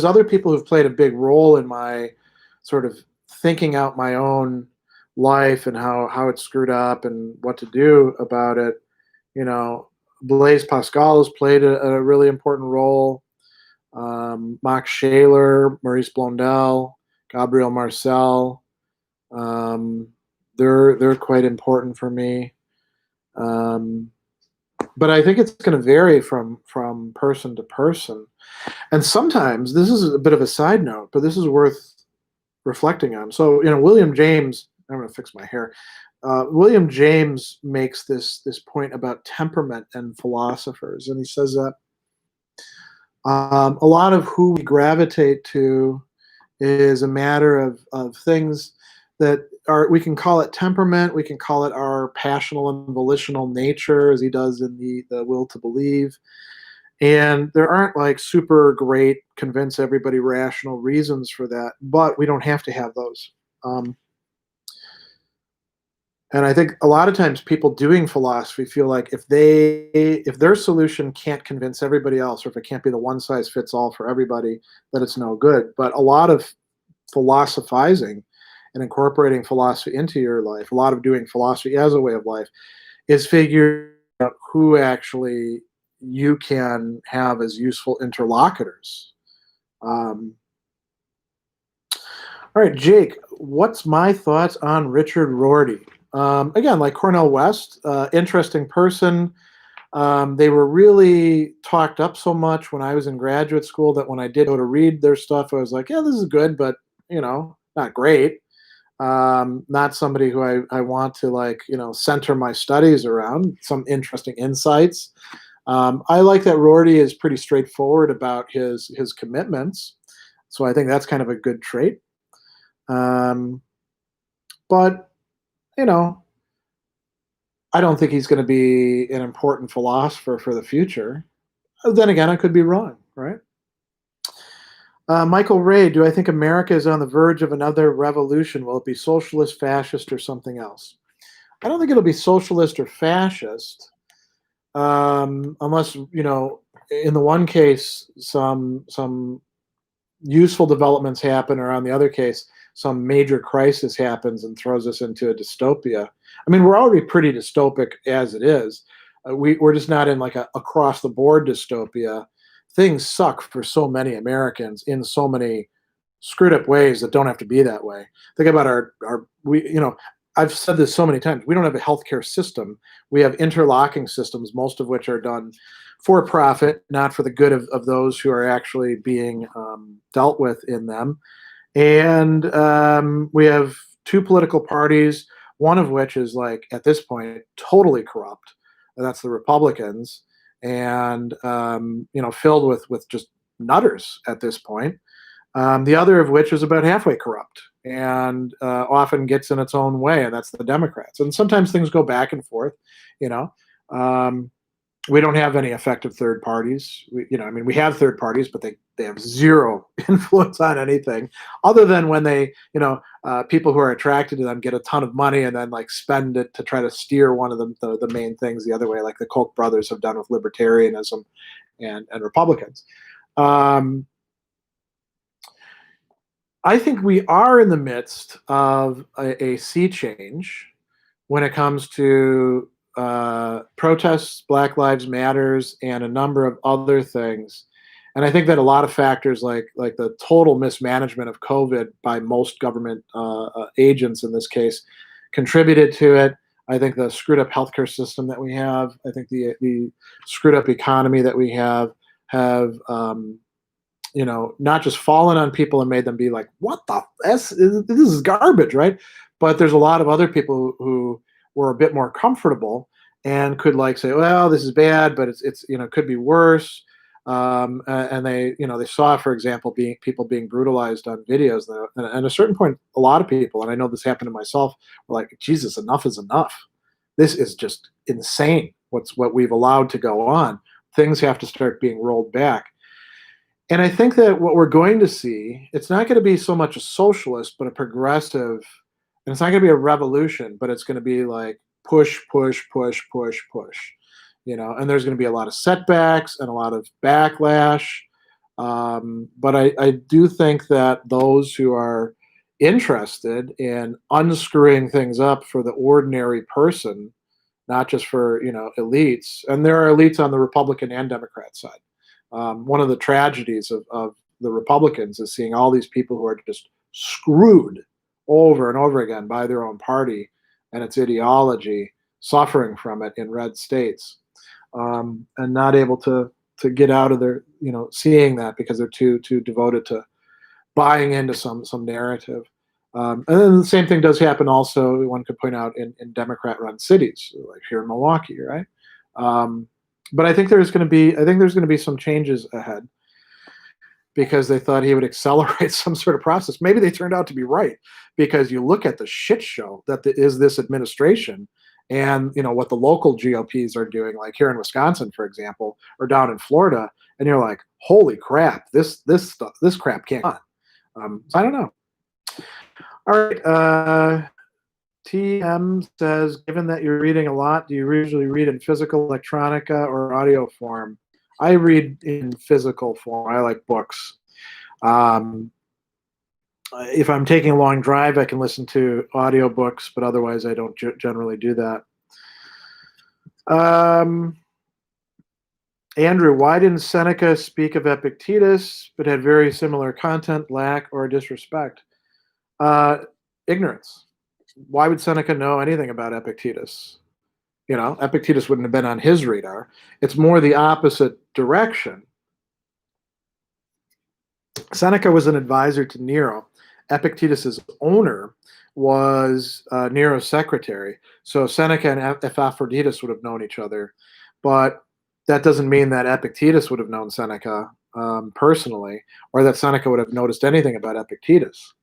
other people who've played a big role in my sort of thinking out my own life and how it's screwed up and what to do about it. Blaise Pascal has played a really important role. Max Scheler, Maurice Blondel, Gabriel Marcel, they're quite important for me. But I think it's going to vary from person to person. And sometimes, this is a bit of a side note, but this is worth reflecting on. So, William James, I'm going to fix my hair. William James makes this point about temperament and philosophers, and he says that a lot of who we gravitate to is a matter of things that are, we can call it temperament, we can call it our passional and volitional nature, as he does in the Will to Believe. And there aren't super great, convince everybody rational reasons for that, but we don't have to have those. And I think a lot of times people doing philosophy feel like if their solution can't convince everybody else, or if it can't be the one size fits all for everybody, that it's no good. But a lot of philosophizing and incorporating philosophy into your life, a lot of doing philosophy as a way of life, is figuring out who actually you can have as useful interlocutors. All right, Jake, what's my thoughts on Richard Rorty? Again, like Cornel West, interesting person. They were really talked up so much when I was in graduate school that when I did go to read their stuff, I was like, yeah, this is good, but not great. Not somebody who I want to center my studies around. Some interesting insights. I like that Rorty is pretty straightforward about his commitments, so I think that's kind of a good trait. But I don't think he's going to be an important philosopher for the future. Then again, I could be wrong, right? Michael Ray, do I think America is on the verge of another revolution? Will it be socialist, fascist, or something else? I don't think it'll be socialist or fascist, unless, in the one case, some useful developments happen, or on the other case, some major crisis happens and throws us into a dystopia. I mean, we're already pretty dystopic as it is. We're just not in a across-the-board dystopia. Things suck for so many Americans in so many screwed up ways that don't have to be that way. Think about I've said this so many times. We don't have a healthcare system. We have interlocking systems, most of which are done for profit, not for the good of those who are actually being dealt with in them. And we have two political parties, one of which is at this point totally corrupt, and that's the Republicans, and filled with just nutters at this point. The other of which is about halfway corrupt and often gets in its own way, and that's the Democrats. And sometimes things go back and forth, We don't have any effective third parties. We have third parties, but they have zero influence on anything other than when they, people who are attracted to them get a ton of money and then like spend it to try to steer one of the main things the other way, like the Koch brothers have done with libertarianism and Republicans. I think we are in the midst of a sea change when it comes to protests, Black Lives Matters, and a number of other things. And I think that a lot of factors, like the total mismanagement of COVID by most government agents in this case, contributed to it. I think the screwed up healthcare system that we have, I think the screwed up economy that we have not just fallen on people and made them be like, what the this is garbage, right? But there's a lot of other people who were a bit more comfortable and could like say, well, this is bad, but it's could be worse. And they saw, for example, people being brutalized on videos. And at a certain point, a lot of people, and I know this happened to myself, were like, Jesus, enough is enough. This is just insane. What we've allowed to go on. Things have to start being rolled back. And I think that what we're going to see, it's not going to be so much a socialist, but a progressive, and it's not going to be a revolution, but it's going to be like push, push, push, push, push, and there's going to be a lot of setbacks and a lot of backlash. But I do think that those who are interested in unscrewing things up for the ordinary person, not just for, elites, and there are elites on the Republican and Democrat side. One of the tragedies of the Republicans is seeing all these people who are just screwed over and over again by their own party and its ideology, suffering from it in red states, and not able to get out of their, seeing that because they're too devoted to buying into some narrative. And then the same thing does happen also, one could point out, in Democrat-run cities, like here in Milwaukee, right? But I think there's going to be some changes ahead because they thought he would accelerate some sort of process. Maybe they turned out to be right, because you look at the shit show that is this administration, and what the local GOPs are doing, like here in Wisconsin, for example, or down in Florida, and you're like, holy crap, this crap can't on. So I don't know. All right. TM says, given that you're reading a lot, do you usually read in physical, electronica, or audio form? I read in physical form. I like books. If I'm taking a long drive, I can listen to audiobooks, but otherwise I don't generally do that. Andrew, why didn't Seneca speak of Epictetus, but had very similar content, lack, or disrespect? Ignorance. Why would Seneca know anything about Epictetus? Epictetus wouldn't have been on his radar. It's more the opposite direction. Seneca was an advisor to Nero. Epictetus's owner was Nero's secretary. So Seneca and Epaphroditus would have known each other. But that doesn't mean that Epictetus would have known Seneca personally, or that Seneca would have noticed anything about Epictetus.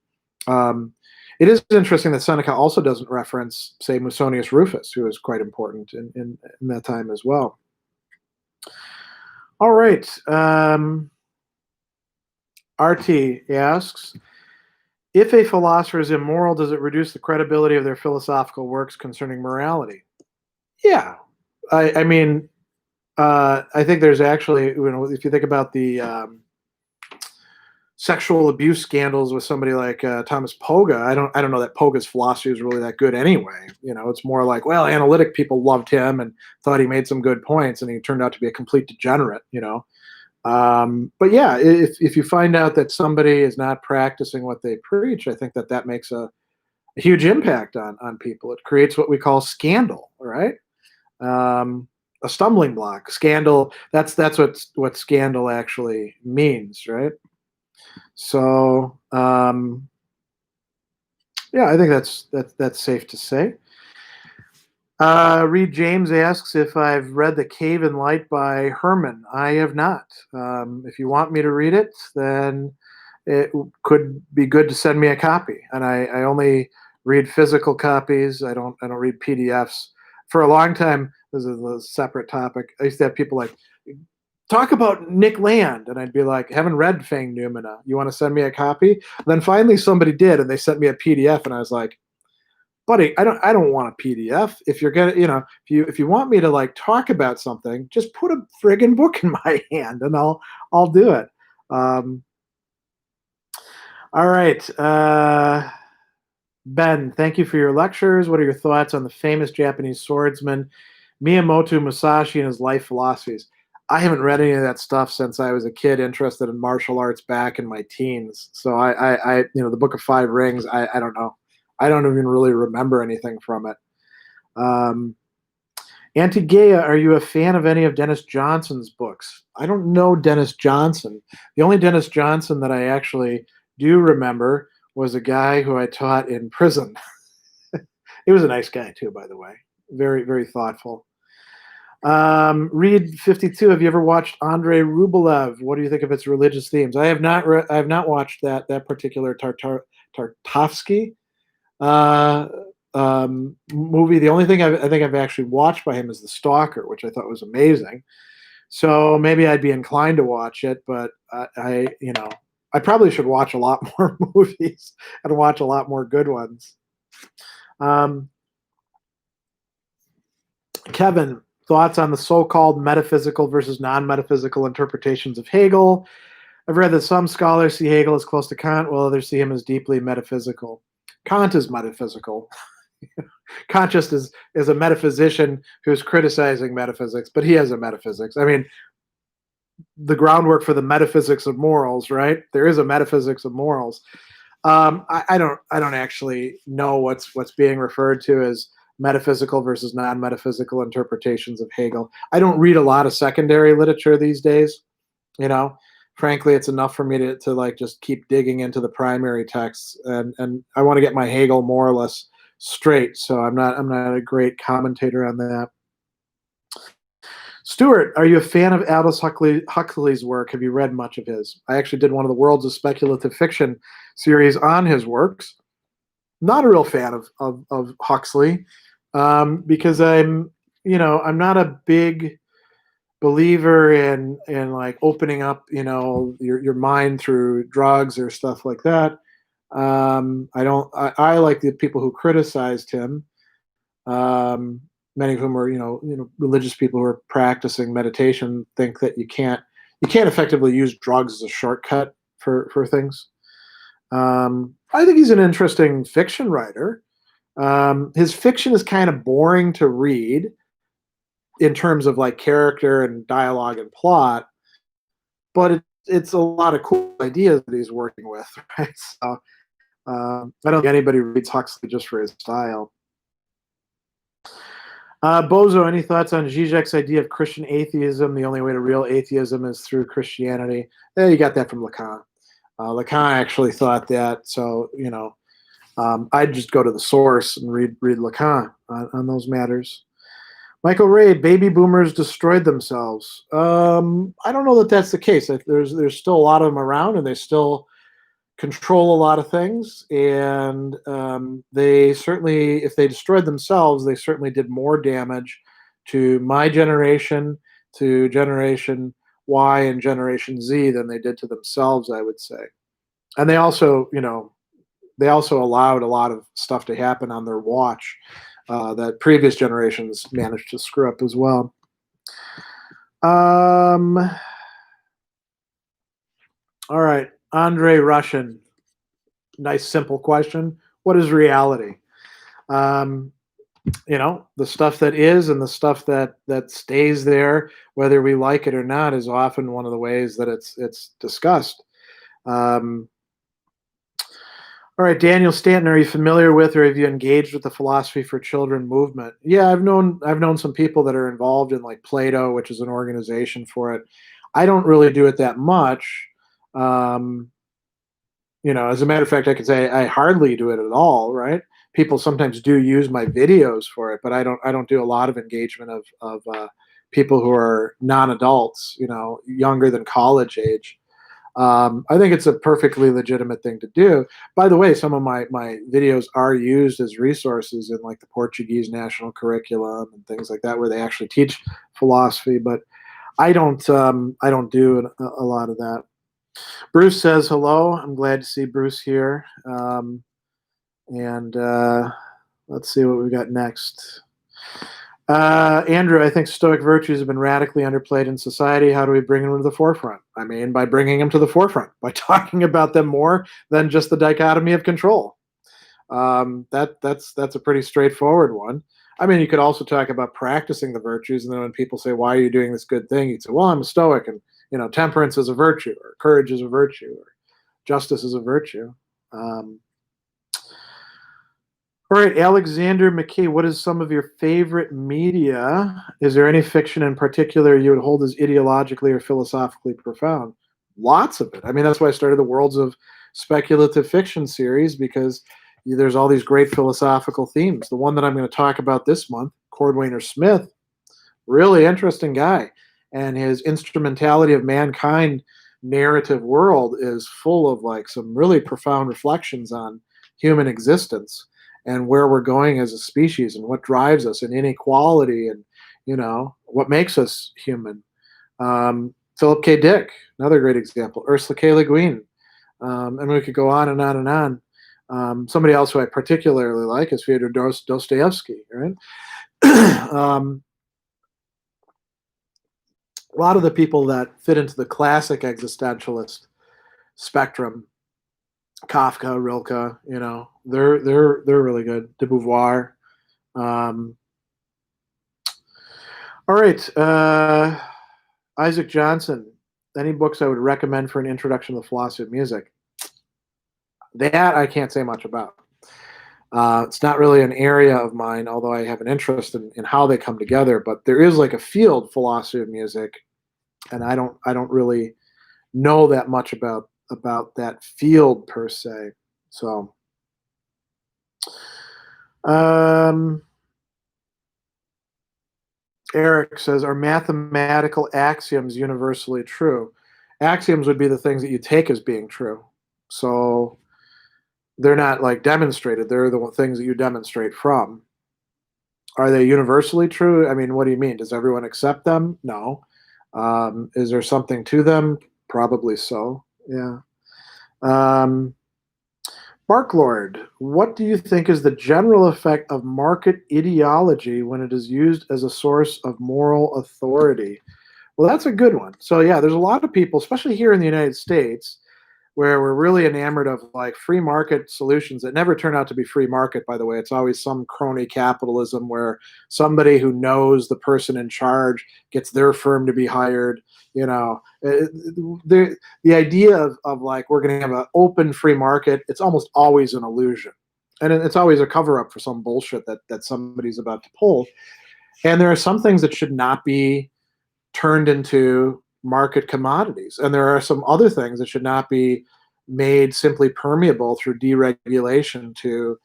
It is interesting that Seneca also doesn't reference, say, Musonius Rufus, who was quite important in that time as well. All right. RT asks, if a philosopher is immoral, does it reduce the credibility of their philosophical works concerning morality? Yeah. I think there's actually, if you think about the sexual abuse scandals with somebody like Thomas Poga, I don't know that Poga's philosophy is really that good anyway. It's more like, well, analytic people loved him and thought he made some good points, and he turned out to be a complete degenerate. But yeah, if you find out that somebody is not practicing what they preach, I think that makes a huge impact on people. It creates what we call scandal, right? A stumbling block. Scandal. That's what scandal actually means, right? So yeah, I think that's safe to say. Reed James asks if I've read The Cave in Light by Herman. I have not. If you want me to read it, then it could be good to send me a copy. And I only read physical copies. I don't read PDFs. For a long time, this is a separate topic. I used to have people like, talk about Nick Land, and I'd be like, haven't read Fang Numina. You want to send me a copy? And then finally somebody did, and they sent me a PDF, and I was like, buddy, I don't want a PDF. If you're gonna, if you want me to like talk about something, just put a friggin' book in my hand, and I'll do it. All right, Ben, thank you for your lectures. What are your thoughts on the famous Japanese swordsman Miyamoto Musashi and his life philosophies? I haven't read any of that stuff since I was a kid interested in martial arts back in my teens. So the Book of Five Rings, I don't know. I don't even really remember anything from it. Antigea, are you a fan of any of Dennis Johnson's books? I don't know Dennis Johnson. The only Dennis Johnson that I actually do remember was a guy who I taught in prison. He was a nice guy too, by the way. Very, very thoughtful. Reed 52. Have you ever watched Andrei Rublev? What do you think of its religious themes? I have not. I have not watched that particular Tarkovsky movie. The only thing I think I've actually watched by him is The Stalker, which I thought was amazing. So maybe I'd be inclined to watch it, but I probably should watch a lot more movies and watch a lot more good ones. Kevin, thoughts on the so-called metaphysical versus non-metaphysical interpretations of Hegel? I've read that some scholars see Hegel as close to Kant, while others see him as deeply metaphysical. Kant is metaphysical. Kant just is a metaphysician who's criticizing metaphysics, but he has a metaphysics. I mean, the groundwork for the metaphysics of morals, right? There is a metaphysics of morals. I don't actually know what's being referred to as metaphysical versus non-metaphysical interpretations of Hegel. I don't read a lot of secondary literature these days. Frankly, it's enough for me to like just keep digging into the primary texts, and I want to get my Hegel more or less straight. So I'm not a great commentator on that. Stuart, are you a fan of Aldous Huxley's work? Have you read much of his? I actually did one of the Worlds of Speculative Fiction series on his works. Not a real fan of Huxley, because I'm not a big believer in like opening up your mind through drugs or stuff like that. I like the people who criticized him, many of whom are religious people who are practicing meditation, think that you can't effectively use drugs as a shortcut for things. I think he's an interesting fiction writer. His fiction is kind of boring to read in terms of like character and dialogue and plot, but it's a lot of cool ideas that he's working with, right? So I don't think anybody reads Huxley just for his style. Bozo, any thoughts on Zizek's idea of Christian atheism? The only way to real atheism is through Christianity. You got that from Lacan. Lacan actually thought that, so I'd just go to the source and read Lacan on those matters. Michael Ray, baby boomers destroyed themselves. I don't know that that's the case. There's still a lot of them around, and they still control a lot of things. And they certainly, if they destroyed themselves, they certainly did more damage to my generation, to Generation Y and Generation Z than they did to themselves, I would say. And they also, allowed a lot of stuff to happen on their watch that previous generations managed to screw up as well. All right, Andre Russian. Nice, simple question. What is reality? The stuff that is and the stuff that stays there, whether we like it or not, is often one of the ways that it's discussed. All right, Daniel Stanton, are you familiar with or have you engaged with the Philosophy for Children movement? Yeah, I've known some people that are involved in like Plato, which is an organization for it. I don't really do it that much. As a matter of fact, I could say I hardly do it at all, right? People sometimes do use my videos for it, but I don't do a lot of engagement of people who are non-adults, younger than college age. I think it's a perfectly legitimate thing to do. By the way, some of my videos are used as resources in like the Portuguese national curriculum and things like that, where they actually teach philosophy. But I don't do a lot of that. Bruce says hello. I'm glad to see Bruce here. And let's see what we got next. Andrew, I think Stoic virtues have been radically underplayed in society. How do we bring them to the forefront? I mean, by bringing them to the forefront, by talking about them more than just the dichotomy of control. That's a pretty straightforward one. I mean, you could also talk about practicing the virtues, and then when people say, "Why are you doing this good thing?" you'd say, "Well, I'm a Stoic, and temperance is a virtue, or courage is a virtue, or justice is a virtue." All right, Alexander McKee, what is some of your favorite media? Is there any fiction in particular you would hold as ideologically or philosophically profound? Lots of it. I mean, that's why I started the Worlds of Speculative Fiction series, because there's all these great philosophical themes. The one that I'm going to talk about this month, Cordwainer Smith, really interesting guy. And his instrumentality of mankind narrative world is full of like some really profound reflections on human existence and where we're going as a species and what drives us and inequality and what makes us human. Philip K. Dick, another great example. Ursula K. Le Guin, and we could go on and on and on. Somebody else who I particularly like is Fyodor Dostoevsky, right? A lot of the people that fit into the classic existentialist spectrum, Kafka, Rilke, they're really good. De Beauvoir. All right, Isaac Johnson. Any books I would recommend for an introduction to the philosophy of music? That I can't say much about. It's not really an area of mine, although I have an interest in how they come together. But there is like a field, philosophy of music, and I don't really know that much about that field per se. So, Eric says, are mathematical axioms universally true? Axioms would be the things that you take as being true. So they're not like demonstrated. They're the things that you demonstrate from. Are they universally true? I mean, what do you mean? Does everyone accept them? No. Is there something to them? Probably so. Yeah. Barklord, what do you think is the general effect of market ideology when it is used as a source of moral authority? Well, that's a good one. So yeah, there's a lot of people, especially here in the United States, where we're really enamored of like free market solutions that never turn out to be free market, by the way. It's always some crony capitalism where somebody who knows the person in charge gets their firm to be hired. The idea of like we're going to have an open free market, it's almost always an illusion. And it's always a cover-up for some bullshit that somebody's about to pull. And there are some things that should not be turned into market commodities. And there are some other things that should not be made simply permeable through deregulation to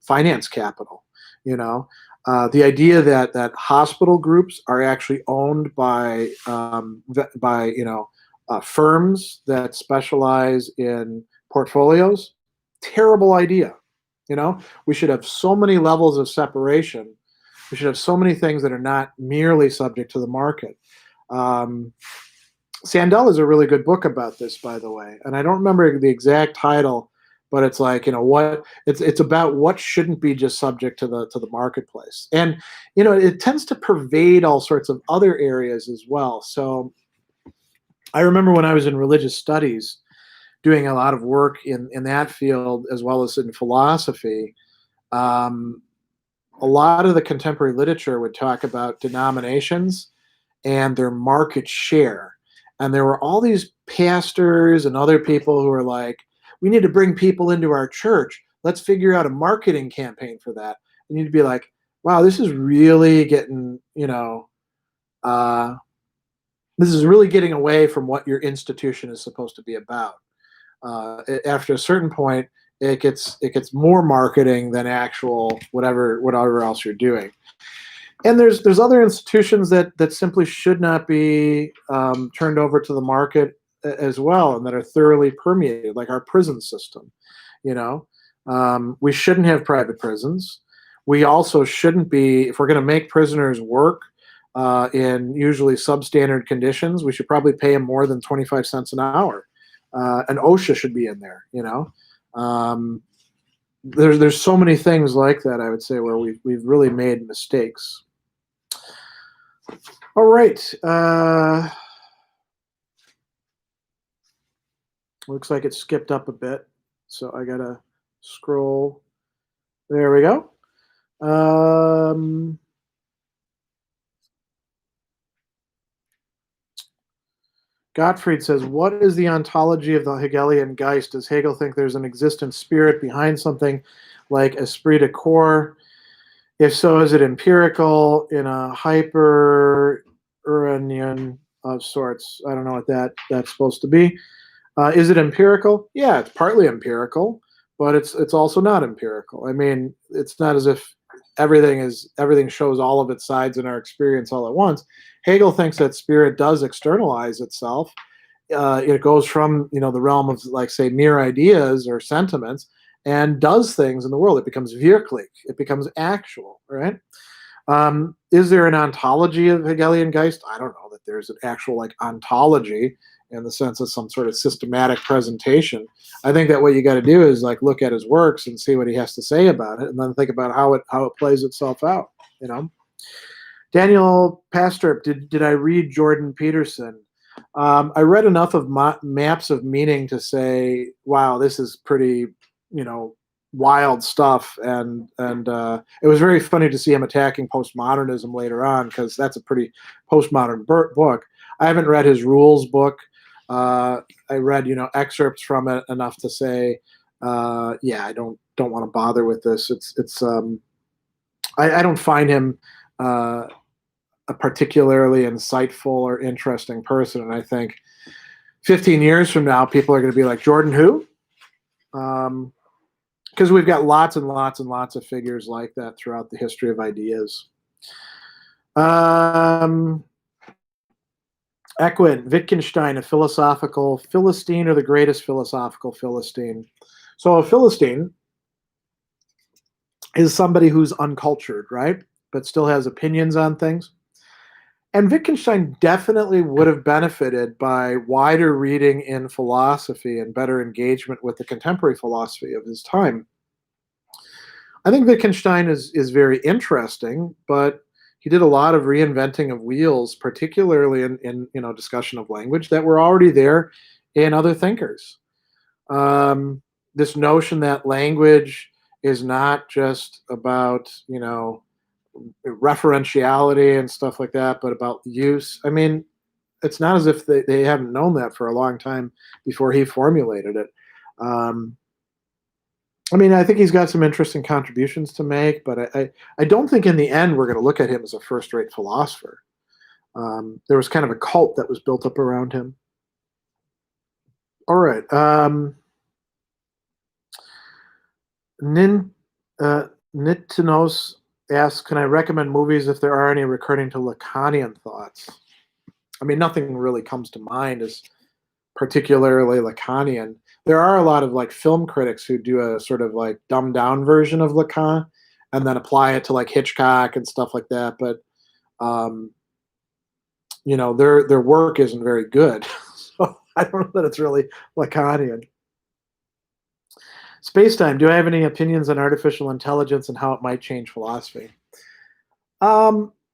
finance capital. The idea that hospital groups are actually owned by firms that specialize in portfolios, terrible idea. We should have so many levels of separation. We should have so many things that are not merely subject to the market. Sandel is a really good book about this, by the way, and I don't remember the exact title, but it's like it's about what shouldn't be just subject to the marketplace, and it tends to pervade all sorts of other areas as well. So I remember when I was in religious studies, doing a lot of work in that field as well as in philosophy. A lot of the contemporary literature would talk about denominations and their market share. And there were all these pastors and other people who were like, we need to bring people into our church. Let's figure out a marketing campaign for that. And you'd be like, wow, this is really getting, this is really getting away from what your institution is supposed to be about. After a certain point, it gets more marketing than actual whatever else you're doing. And there's other institutions that simply should not be turned over to the market as well, and that are thoroughly permeated, like our prison system. You know, we shouldn't have private prisons. We also shouldn't be, if we're going to make prisoners work in usually substandard conditions, we should probably pay them more than 25 cents an hour. And OSHA should be in there. You know, there's so many things like that, I would say, where we've really made mistakes. All right. Looks like it skipped up a bit, so I gotta scroll. There we go. Gottfried says, what is the ontology of the Hegelian Geist? Does Hegel think there's an existent spirit behind something like esprit de corps? If so, is it empirical in a hyper-Uranian of sorts? I don't know what that's supposed to be. Is it empirical? Yeah, it's partly empirical, but it's also not empirical. I mean, it's not as if everything shows all of its sides in our experience all at once. Hegel thinks that spirit does externalize itself. It goes from the realm of, like, say, mere ideas or sentiments, and does things in the world. It becomes wirklich. It becomes actual, right? Is there an ontology of Hegelian Geist? I don't know that there's an actual, like, ontology in the sense of some sort of systematic presentation. I think that what you got to do is, like, look at his works and see what he has to say about it, and then think about how it plays itself out. Daniel Pastrup, did I read Jordan Peterson? I read enough of Maps of Meaning to say, wow, this is pretty, wild stuff, and it was very funny to see him attacking postmodernism later on, because that's a pretty postmodern book. I haven't read his Rules book. I read excerpts from it enough to say, yeah, I don't want to bother with this. I don't find him a particularly insightful or interesting person, and I think 15 years from now, people are going to be like, Jordan who? Because we've got lots and lots and lots of figures like that throughout the history of ideas. Equin, Wittgenstein, a philosophical Philistine or the greatest philosophical Philistine? So a Philistine is somebody who's uncultured, right? But still has opinions on things. And Wittgenstein definitely would have benefited by wider reading in philosophy and better engagement with the contemporary philosophy of his time. I think Wittgenstein is very interesting, but he did a lot of reinventing of wheels, particularly in discussion of language that were already there in other thinkers. This notion that language is not just about referentiality and stuff like that, but about use. I mean, it's not as if they haven't known that for a long time before he formulated it. I mean, I think he's got some interesting contributions to make, but I don't think in the end we're going to look at him as a first-rate philosopher. There was kind of a cult that was built up around him. All right. Nitinos asks, can I recommend movies if there are any recurring to Lacanian thoughts? I mean, nothing really comes to mind as particularly Lacanian. There are a lot of, like, film critics who do a sort of, like, dumbed down version of Lacan and then apply it to, like, Hitchcock and stuff like that. But their work isn't very good. So I don't know that it's really Lacanian. Spacetime, do I have any opinions on artificial intelligence and how it might change philosophy?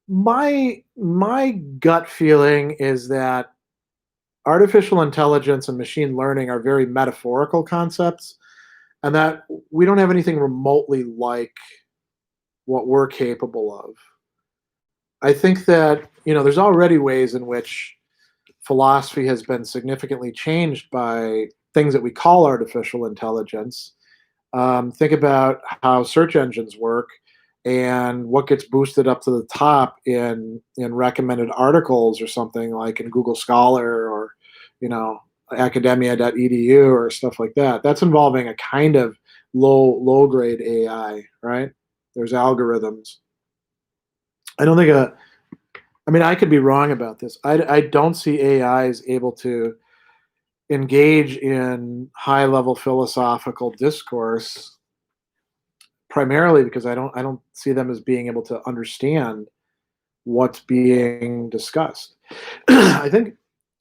My gut feeling is that artificial intelligence and machine learning are very metaphorical concepts, and that we don't have anything remotely like what we're capable of. I think that there's already ways in which philosophy has been significantly changed by things that we call artificial intelligence. Think about how search engines work and what gets boosted up to the top in recommended articles or something, like in Google Scholar or academia.edu or stuff like that. That's involving a kind of low grade AI, right? There's algorithms. I don't think I mean, I could be wrong about this. I don't see AI as able to engage in high-level philosophical discourse, primarily because I don't see them as being able to understand what's being discussed. I think,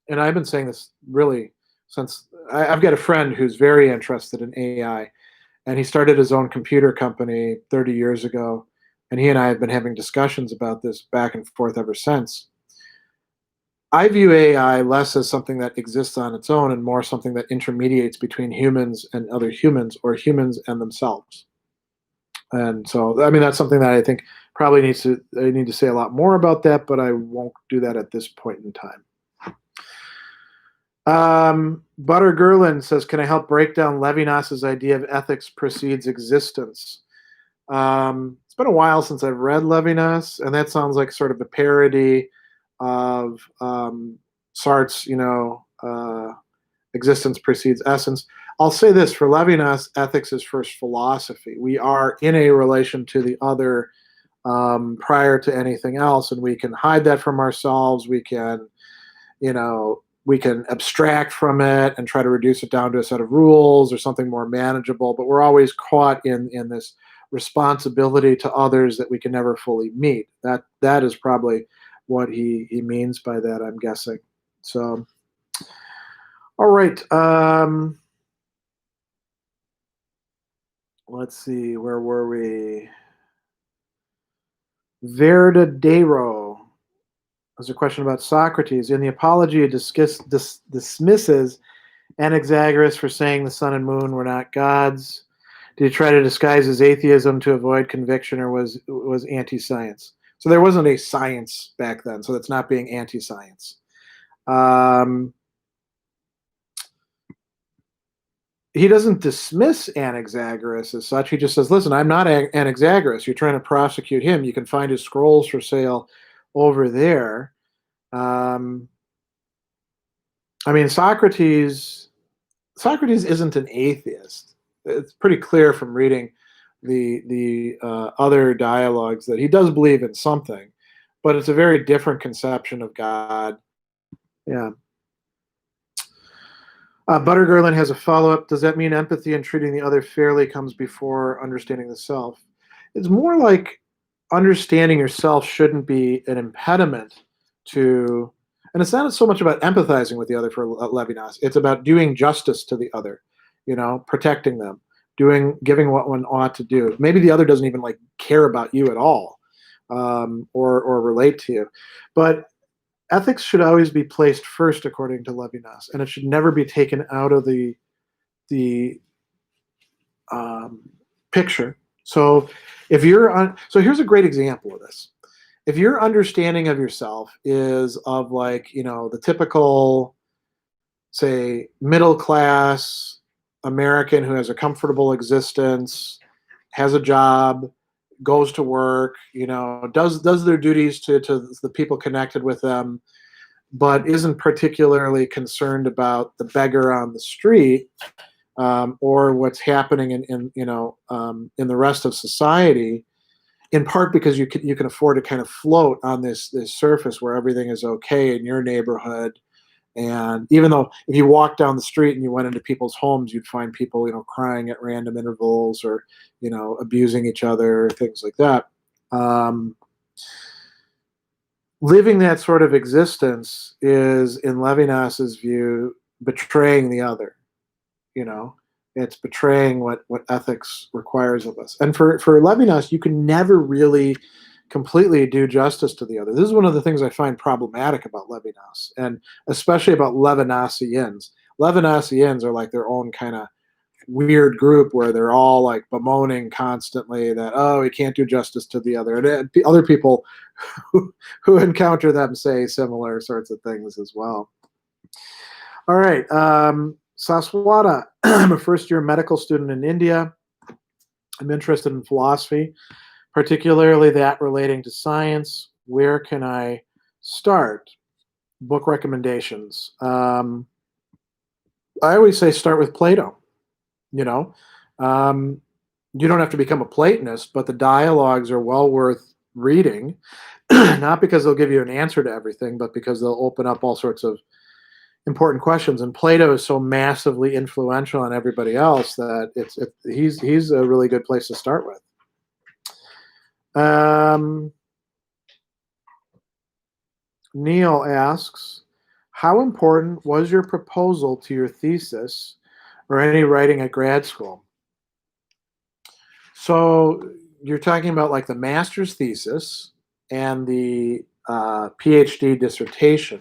and I've been saying this really since I've got a friend who's very interested in AI, and he started his own computer company 30 years ago, and he and I have been having discussions about this back and forth ever since. I view AI less as something that exists on its own and more something that intermediates between humans and other humans, or humans and themselves. And so, I mean, that's something that I think probably I need to say a lot more about that, but I won't do that at this point in time. Butter Gerlin says, can I help break down Levinas's idea of ethics precedes existence? It's been a while since I've read Levinas, and that sounds like sort of a parody of Sartre's, existence precedes essence. I'll say this, for Levinas, ethics is first philosophy. We are in a relation to the other prior to anything else, and we can hide that from ourselves. We can, we can abstract from it and try to reduce it down to a set of rules or something more manageable, but we're always caught in this responsibility to others that we can never fully meet. That is probably what he means by that, I'm guessing. So, all right. Let's see, where were we? Verdadero. There's a question about Socrates. In the Apology, it dismisses Anaxagoras for saying the sun and moon were not gods. Did he try to disguise his atheism to avoid conviction, or was anti-science? So there wasn't a science back then, so that's not being anti-science. He doesn't dismiss Anaxagoras as such. He just says, listen, I'm not Anaxagoras. You're trying to prosecute him. You can find his scrolls for sale over there. I mean, Socrates isn't an atheist. It's pretty clear from reading the other dialogues that he does believe in something, but it's a very different conception of God. Yeah. Buttergerlin has a follow-up. Does that mean empathy and treating the other fairly comes before understanding the self? It's more like understanding yourself shouldn't be an impediment to, and it's not so much about empathizing with the other for Levinas. It's about doing justice to the other, protecting them, giving what one ought to do. Maybe the other doesn't even care about you at all, or relate to you, but ethics should always be placed first, according to Levinas, and it should never be taken out of the picture. So if you're here's a great example of this. If your understanding of yourself is of the typical, say, middle class American who has a comfortable existence, has a job, goes to work, does their duties to the people connected with them, but isn't particularly concerned about the beggar on the street, or what's happening in the rest of society, in part because you can afford to kind of float on this surface where everything is okay in your neighborhood. And even though if you walk down the street and you went into people's homes, you'd find people, crying at random intervals, or, abusing each other, things like that. Living that sort of existence is, in Levinas's view, betraying the other. It's betraying what ethics requires of us. And for Levinas, you can never really completely do justice to the other. This is one of the things I find problematic about Levinas, and especially about Levinasians. Levinasians are like their own kind of weird group where they're all bemoaning constantly that, oh, we can't do justice to the other. And other people who encounter them say similar sorts of things as well. All right. Saswata, I'm a first-year medical student in India. I'm interested in philosophy, particularly that relating to science. Where can I start? Book recommendations. I always say start with Plato. You don't have to become a Platonist, but the dialogues are well worth reading, not because they'll give you an answer to everything, but because they'll open up all sorts of important questions. And Plato is so massively influential on everybody else that he's a really good place to start with. Neil asks, how important was your proposal to your thesis or any writing at grad school? So you're talking about like the master's thesis and the PhD dissertation.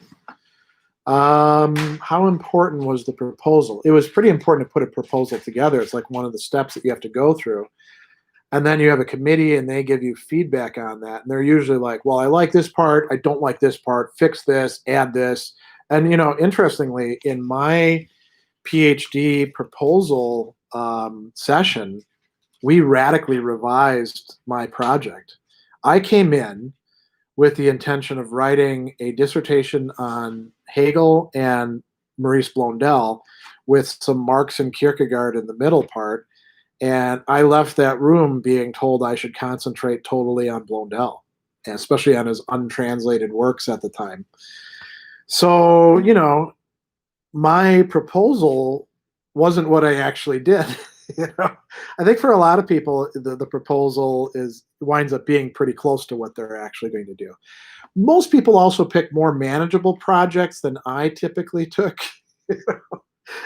How important was the proposal? It was pretty important to put a proposal together. It's like one of the steps that you have to go through. And then you have a committee and they give you feedback on that. And they're usually like, well, I like this part. I don't like this part. Fix this, add this. And, interestingly, in my PhD proposal session, we radically revised my project. I came in with the intention of writing a dissertation on Hegel and Maurice Blondel with some Marx and Kierkegaard in the middle part. And I left that room being told I should concentrate totally on Blondel, especially on his untranslated works at the time. So, my proposal wasn't what I actually did. I think for a lot of people, the proposal winds up being pretty close to what they're actually going to do. Most people also pick more manageable projects than I typically took.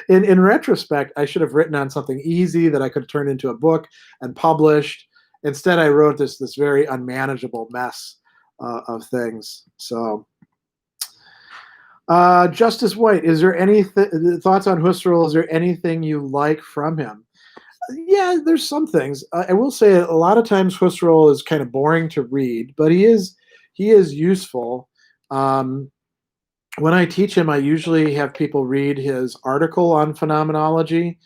In retrospect, I should have written on something easy that I could turn into a book and published. Instead, I wrote this very unmanageable mess of things. So, Justice White, is there any thoughts on Husserl? Is there anything you like from him? Yeah, there's some things. I will say a lot of times Husserl is kind of boring to read, but he is useful. When I teach him, I usually have people read his article on phenomenology,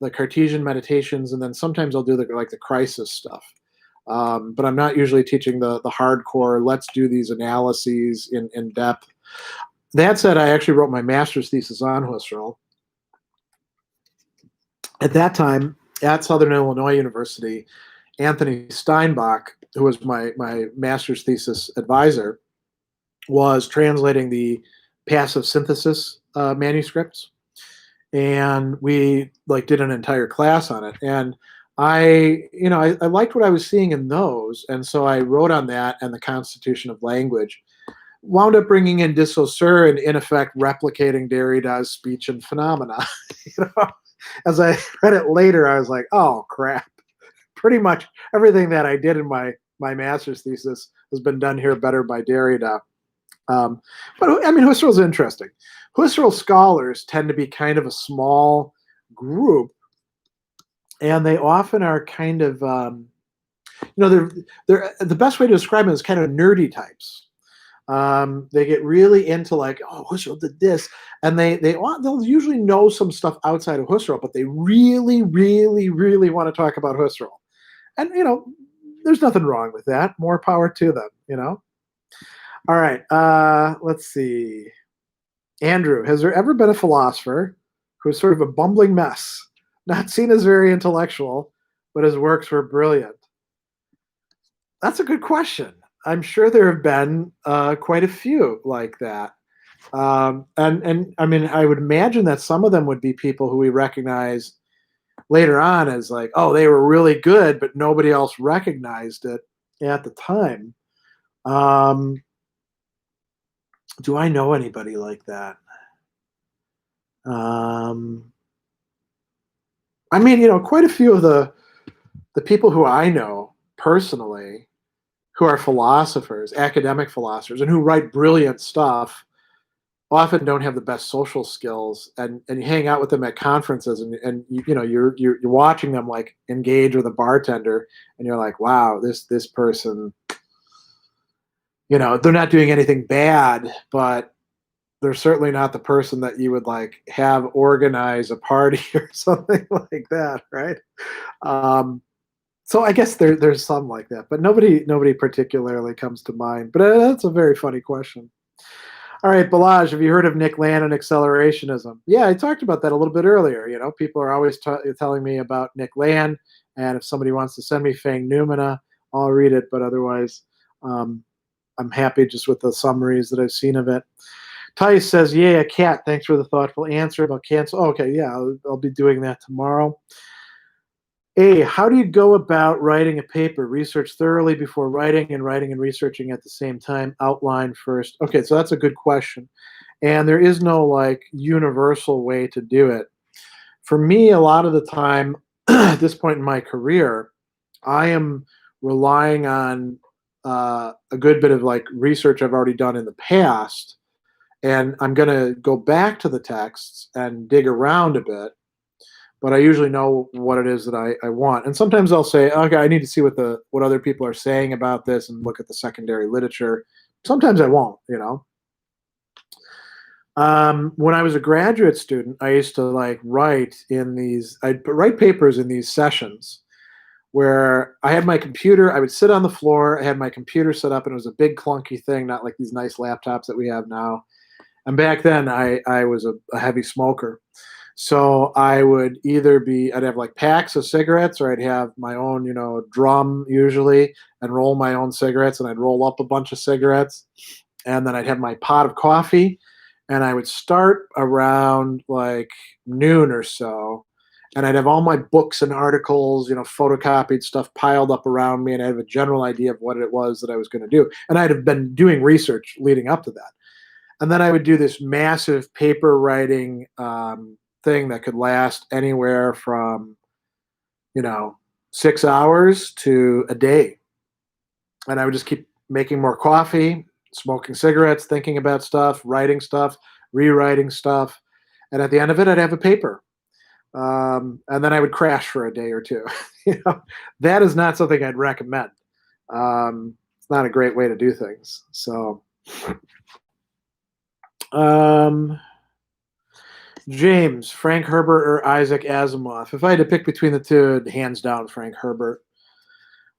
the Cartesian Meditations, and then sometimes I'll do the crisis stuff. But I'm not usually teaching the hardcore, let's do these analyses in depth. That said, I actually wrote my master's thesis on Husserl. At that time, at Southern Illinois University, Anthony Steinbach, who was my master's thesis advisor, was translating the passive synthesis manuscripts, and we did an entire class on it. And I liked what I was seeing in those, and so I wrote on that and the constitution of language. Wound up bringing in de Saussure and in effect replicating Derrida's speech and phenomena. As I read it later, I was like, oh crap! Pretty much everything that I did in my master's thesis has been done here better by Derrida. But I mean, Husserl's interesting. Husserl scholars tend to be kind of a small group, and they often are kind of, they're the best way to describe them is kind of nerdy types. They get really into Husserl did this, and they'll usually know some stuff outside of Husserl, but they really, really, really want to talk about Husserl. And there's nothing wrong with that. More power to them. All right, let's see. Andrew, has there ever been a philosopher who was sort of a bumbling mess, not seen as very intellectual, but his works were brilliant? That's a good question. I'm sure there have been quite a few like that. And I mean, I would imagine that some of them would be people who we recognize later on as they were really good, but nobody else recognized it at the time. Do I know anybody like that? I mean, quite a few of the people who I know personally who are philosophers, academic philosophers, and who write brilliant stuff often don't have the best social skills, and you hang out with them at conferences and you're watching them engage with a bartender, and you're like, wow, this person, they're not doing anything bad, but they're certainly not the person that you would have organize a party or something like that, right? So I guess there's some like that, but nobody particularly comes to mind. But that's a very funny question. All right, Balazs, have you heard of Nick Land and accelerationism? Yeah, I talked about that a little bit earlier. People are always telling me about Nick Land, and if somebody wants to send me Fang Numina, I'll read it. But otherwise, I'm happy just with the summaries that I've seen of it. Tice says, "Yeah, a cat. Thanks for the thoughtful answer about cancel." Oh, okay, yeah, I'll be doing that tomorrow. A, how do you go about writing a paper? Research thoroughly before writing and researching at the same time. Outline first. Okay, so that's a good question. And there is no like universal way to do it. For me, a lot of the time, at this point in my career, I am relying on a good bit of like research I've already done in the past, and I'm going to go back to the texts and dig around a bit. But I usually know what it is that I want, and sometimes I'll say, okay, I need to see what other people are saying about this and look at the secondary literature. Sometimes I won't, you know. When I was a graduate student, I used to like I'd write papers in these sessions where I had my computer, I would sit on the floor, I had my computer set up, and it was a big clunky thing, not like these nice laptops that we have now. And back then I was a heavy smoker. So I'd have like packs of cigarettes, or I'd have my own, drum usually, and roll my own cigarettes, and I'd roll up a bunch of cigarettes. And then I'd have my pot of coffee, and I would start around like noon or so, and I'd have all my books and articles, photocopied stuff piled up around me, and I have a general idea of what it was that I was going to do. And I'd have been doing research leading up to that. And then I would do this massive paper writing thing that could last anywhere from, 6 hours to a day. And I would just keep making more coffee, smoking cigarettes, thinking about stuff, writing stuff, rewriting stuff. And at the end of it, I'd have a paper. And then I would crash for a day or two. That is not something I'd recommend. It's not a great way to do things. So, James, Frank Herbert or Isaac Asimov? If I had to pick between the two, hands down, Frank Herbert.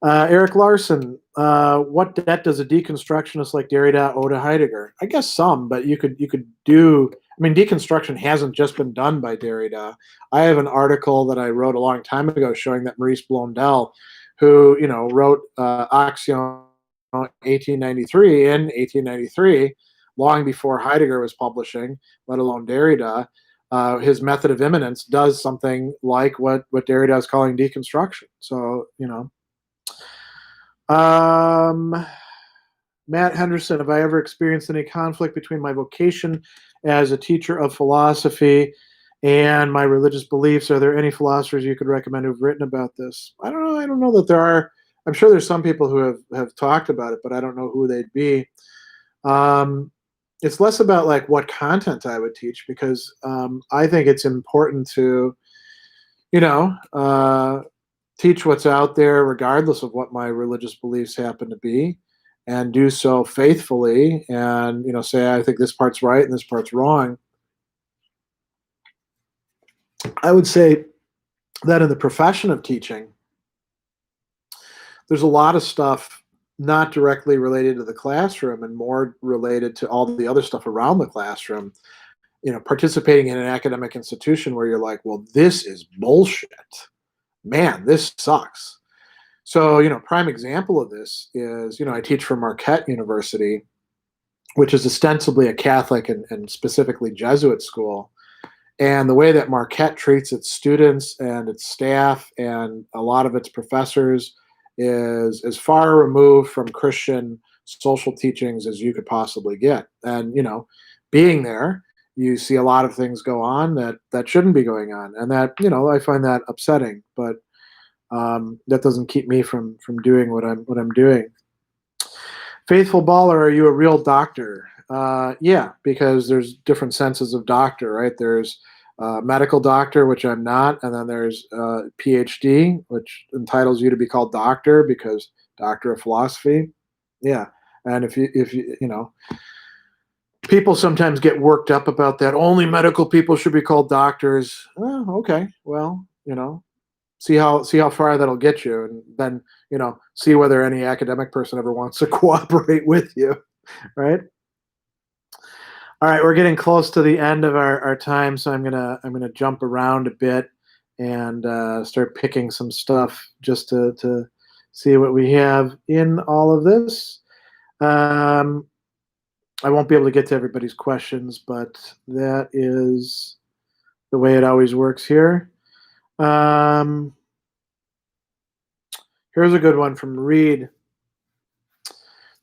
Eric Larson, what debt does a deconstructionist like Derrida owe to Heidegger? I guess some, but you could do. I mean, deconstruction hasn't just been done by Derrida. I have an article that I wrote a long time ago showing that Maurice Blondel, who wrote Axiom 1893 in 1893, long before Heidegger was publishing, let alone Derrida. His method of immanence does something like what Derrida is calling deconstruction. So Matt Henderson, have I ever experienced any conflict between my vocation as a teacher of philosophy and my religious beliefs? Are there any philosophers you could recommend who've written about this? I don't know. I don't know that there are. I'm sure there's some people who have talked about it, but I don't know who they'd be. It's less about like what content I would teach, because I think it's important to, teach what's out there regardless of what my religious beliefs happen to be, and do so faithfully, and say I think this part's right and this part's wrong. I would say that in the profession of teaching, there's a lot of stuff not directly related to the classroom and more related to all the other stuff around the classroom. Participating in an academic institution where you're like, well, this is bullshit. Man, this sucks. So, prime example of this is, I teach for Marquette University, which is ostensibly a Catholic and specifically Jesuit school. And the way that Marquette treats its students and its staff and a lot of its professors is as far removed from Christian social teachings as you could possibly get. And, being there, you see a lot of things go on that shouldn't be going on. And that, I find that upsetting. But that doesn't keep me from doing what I'm doing. Faithful Baller, are you a real doctor? Yeah, because there's different senses of doctor, right? There's medical doctor, which I'm not, and then there's PhD, which entitles you to be called doctor because doctor of philosophy. Yeah, and if you people sometimes get worked up about that. Only medical people should be called doctors. Oh, okay, well, see how far that'll get you, and then see whether any academic person ever wants to cooperate with you, right? All right, we're getting close to the end of our time, so I'm gonna jump around a bit and start picking some stuff just to see what we have in all of this. I won't be able to get to everybody's questions, but that is the way it always works here. Um, Here's a good one from Reed.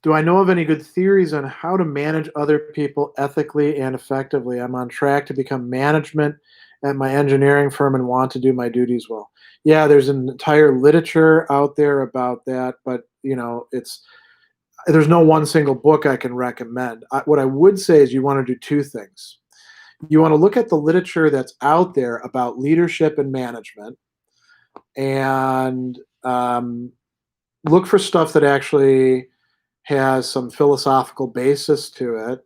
Do I know of any good theories on how to manage other people ethically and effectively? I'm on track to become management at my engineering firm and want to do my duties well. Yeah, there's an entire literature out there about that, but there's no one single book I can recommend. What I would say is you want to do two things. You want to look at the literature that's out there about leadership and management, and look for stuff that actually has some philosophical basis to it.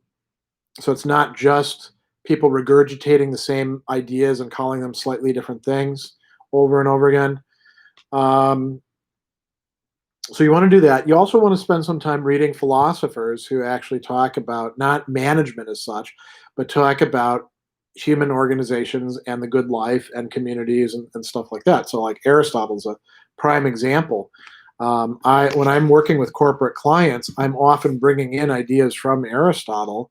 So it's not just people regurgitating the same ideas and calling them slightly different things over and over again. So you want to do that. You also want to spend some time reading philosophers who actually talk about not management as such, but talk about human organizations and the good life and communities and stuff like that. So like Aristotle's a prime example. When I'm working with corporate clients, I'm often bringing in ideas from Aristotle,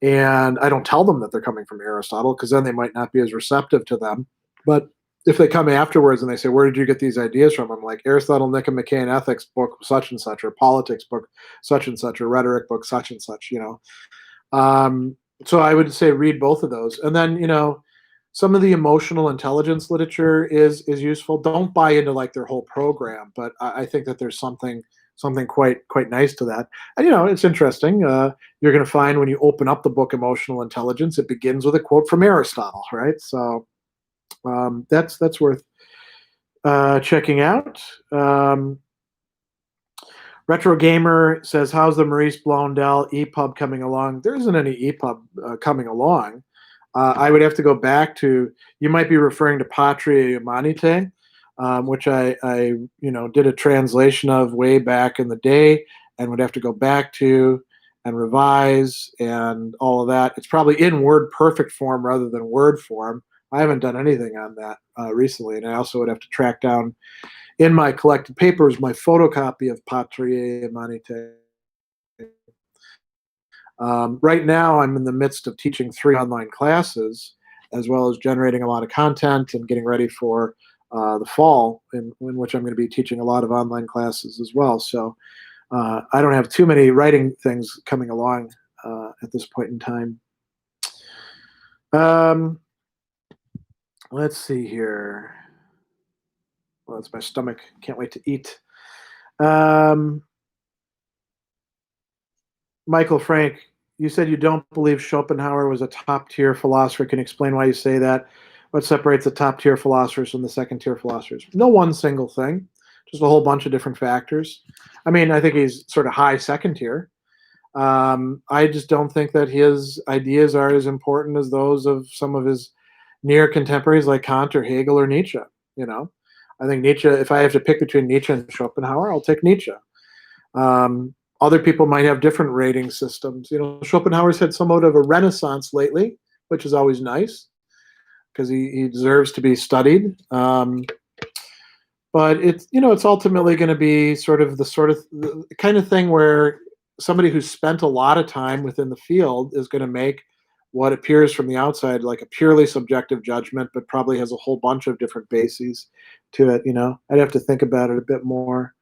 and I don't tell them that they're coming from Aristotle because then they might not be as receptive to them. But if they come afterwards and they say, "Where did you get these ideas from?" I'm like, Aristotle, Nicomachean and Ethics book such and such, or Politics book such and such, or Rhetoric book such and such. So I would say read both of those, and then some of the emotional intelligence literature is useful. Don't buy into like their whole program, but I think that there's something quite nice to that. And it's interesting. You're going to find when you open up the book Emotional Intelligence, it begins with a quote from Aristotle, right? So that's worth checking out. Retro Gamer says, "How's the Maurice Blondel EPUB coming along?" There isn't any EPUB coming along. I would have to go back to. You might be referring to Patria Humanite, which I did a translation of way back in the day, and would have to go back to and revise and all of that. It's probably in Word Perfect form rather than Word form. I haven't done anything on that recently, and I also would have to track down in my collected papers my photocopy of Patria Humanite. Right now, I'm in the midst of teaching 3 online classes, as well as generating a lot of content and getting ready for the fall, in which I'm going to be teaching a lot of online classes as well. So I don't have too many writing things coming along at this point in time. Let's see here. Well, it's my stomach. Can't wait to eat. Michael Frank, you said you don't believe Schopenhauer was a top-tier philosopher. Can you explain why you say that? What separates the top-tier philosophers from the second-tier philosophers? No one single thing, just a whole bunch of different factors. I mean, I think he's sort of high second-tier. I just don't think that his ideas are as important as those of some of his near contemporaries like Kant or Hegel or Nietzsche. I think Nietzsche, if I have to pick between Nietzsche and Schopenhauer, I'll take Nietzsche. Other people might have different rating systems. Schopenhauer's had somewhat of a renaissance lately, which is always nice because he deserves to be studied. But it's ultimately going to be sort of the kind of thing where somebody who's spent a lot of time within the field is going to make what appears from the outside like a purely subjective judgment, but probably has a whole bunch of different bases to it. I'd have to think about it a bit more.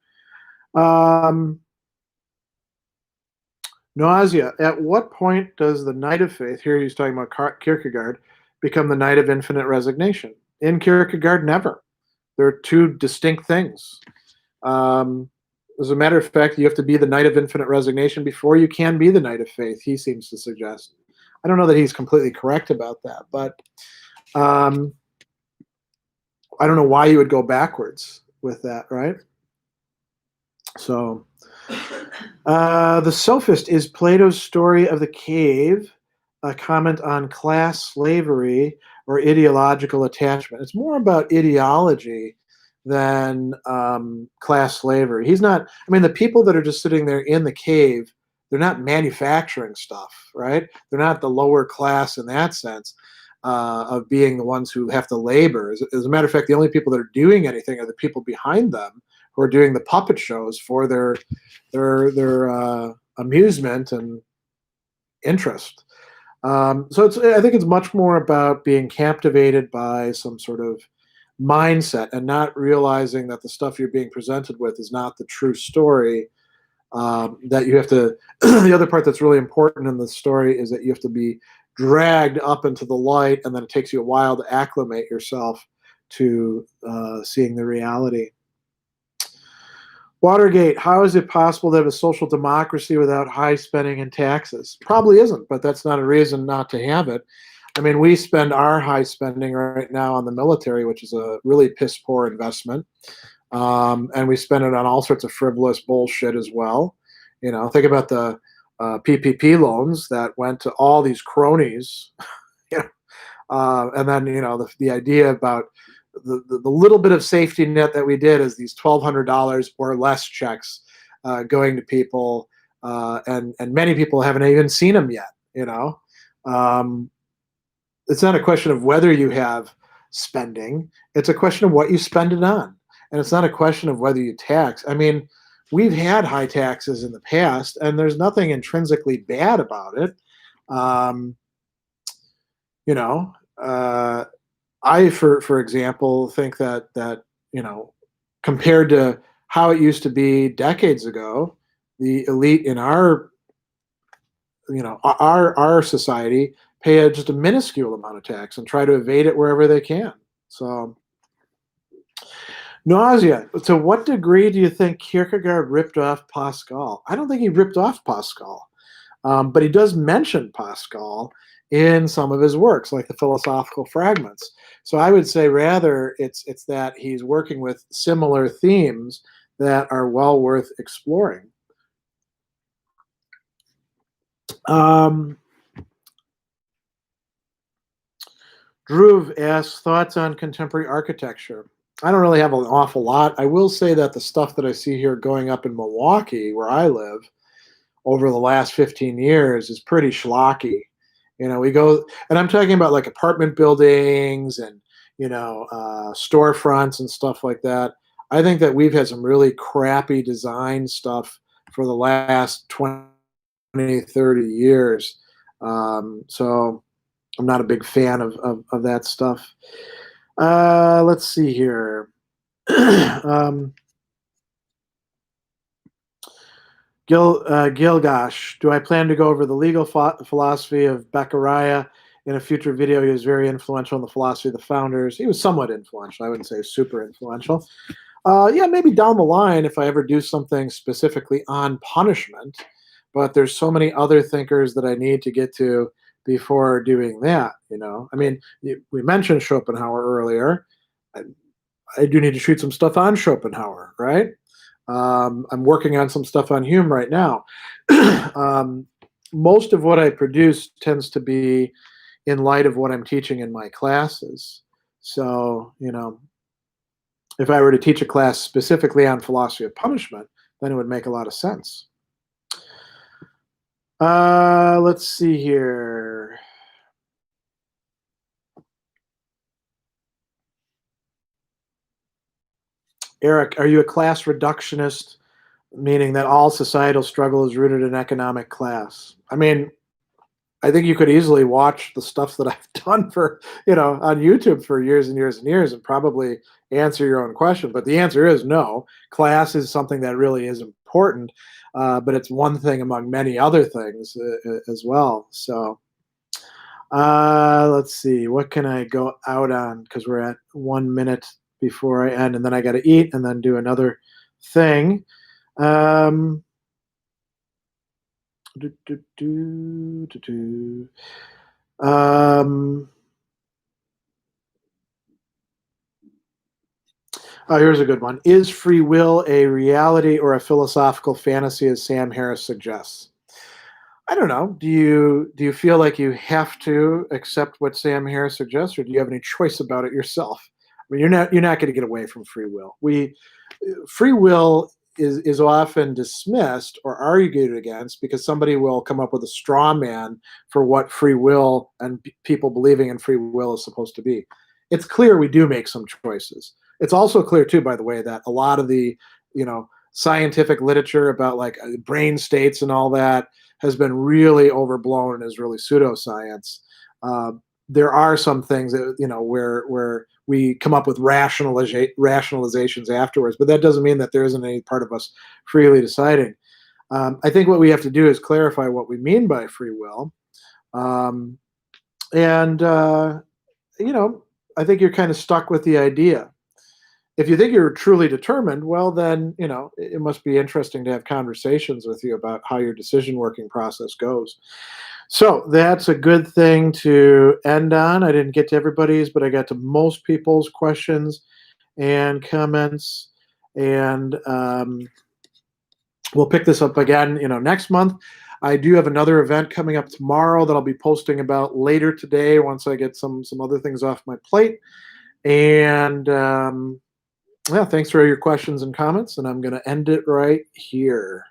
Nausea. At what point does the Knight of Faith, here he's talking about Kierkegaard, become the Knight of Infinite Resignation? In Kierkegaard, never. They're two distinct things. As a matter of fact, you have to be the Knight of Infinite Resignation before you can be the Knight of Faith, he seems to suggest. I don't know that he's completely correct about that, but I don't know why you would go backwards with that, right? So, The Sophist, is Plato's story of the cave a comment on class slavery or ideological attachment? It's more about ideology than class slavery. He's not, the people that are just sitting there in the cave, they're not manufacturing stuff, right? They're not the lower class in that sense of being the ones who have to labor. As a matter of fact, the only people that are doing anything are the people behind them who are doing the puppet shows for their amusement interest. So I think it's much more about being captivated by some sort of mindset and not realizing that the stuff you're being presented with is not the true story. That you have to, the other part that's really important in the story is that you have to be dragged up into the light, and then it takes you a while to acclimate yourself to seeing the reality. Watergate, how is it possible to have a social democracy without high spending and taxes? Probably isn't, but that's not a reason not to have it. I mean, we spend our high spending right now on the military, which is a really piss poor investment. And we spend it on all sorts of frivolous bullshit as well. You know, think about the PPP loans that went to all these cronies. You know, and then, you know, the idea about the little bit of safety net that we did is these $1,200 or less checks going to people, and many people haven't even seen them yet. You know, it's not a question of whether you have spending; it's a question of what you spend it on, and it's not a question of whether you tax. I mean, we've had high taxes in the past, and there's nothing intrinsically bad about it. You know. I, for example, think that you know, compared to how it used to be decades ago, the elite in our our society pay just a minuscule amount of tax and try to evade it wherever they can. So, nausea. To what degree do you think Kierkegaard ripped off Pascal? I don't think he ripped off Pascal, but he does mention Pascal in some of his works, like the philosophical fragments. So I would say rather it's that he's working with similar themes that are well worth exploring. Dhruv asks, thoughts on contemporary architecture. I don't really have an awful lot. I will say that the stuff that I see here going up in Milwaukee, where I live, over the last 15 years is pretty schlocky. You know, we go, and I'm talking about like apartment buildings and, you know, storefronts and stuff like that. I think that we've had some really crappy design stuff for the last 20, 30 years. So I'm not a big fan of that stuff. Let's see here. Gilgash, do I plan to go over the legal philosophy of Beccaria in a future video? He was very influential in the philosophy of the founders. He was somewhat influential. I wouldn't say super influential. Yeah, maybe down the line if I ever do something specifically on punishment. But there's so many other thinkers that I need to get to before doing that. You know, I mean, we mentioned Schopenhauer earlier. I do need to shoot some stuff on Schopenhauer, right? I'm working on some stuff on Hume right now. Most of what I produce tends to be in light of what I'm teaching in my classes. So, you know, if I were to teach a class specifically on philosophy of punishment, then it would make a lot of sense. Let's see here. Eric, are you a class reductionist, meaning that all societal struggle is rooted in economic class? I mean, I think you could easily watch the stuff that I've done for, you know, on YouTube for years and years and years and probably answer your own question. But the answer is no. Class is something that really is important, but it's one thing among many other things as well. So let's see. What can I go out on? Because we're at 1 minute before I end, and then I got to eat and then do another thing. Oh, here's a good one. Is free will a reality or a philosophical fantasy, as Sam Harris suggests? I don't know. Do you feel like you have to accept what Sam Harris suggests, or do you have any choice about it yourself? I mean, you're not going to get away from free will. Free will is often dismissed or argued against because somebody will come up with a straw man for what free will and people believing in free will is supposed to be. It's clear we do make some choices. It's also clear too, by the way, that a lot of the, you know, scientific literature about like brain states and all that has been really overblown and is really pseudoscience. Uh, there are some things that, where we come up with rationalizations afterwards, but that doesn't mean that there isn't any part of us freely deciding. I think what we have to do is clarify what we mean by free will. Um, and, I think you're kind of stuck with the idea. If you think you're truly determined, well, then, it must be interesting to have conversations with you about how your decision working process goes. So that's a good thing to end on. I didn't get to everybody's, but I got to most people's questions and comments. And we'll pick this up again, next month. I do have another event coming up tomorrow that I'll be posting about later today once I get some other things off my plate. And yeah, thanks for your questions and comments, and I'm going to end it right here.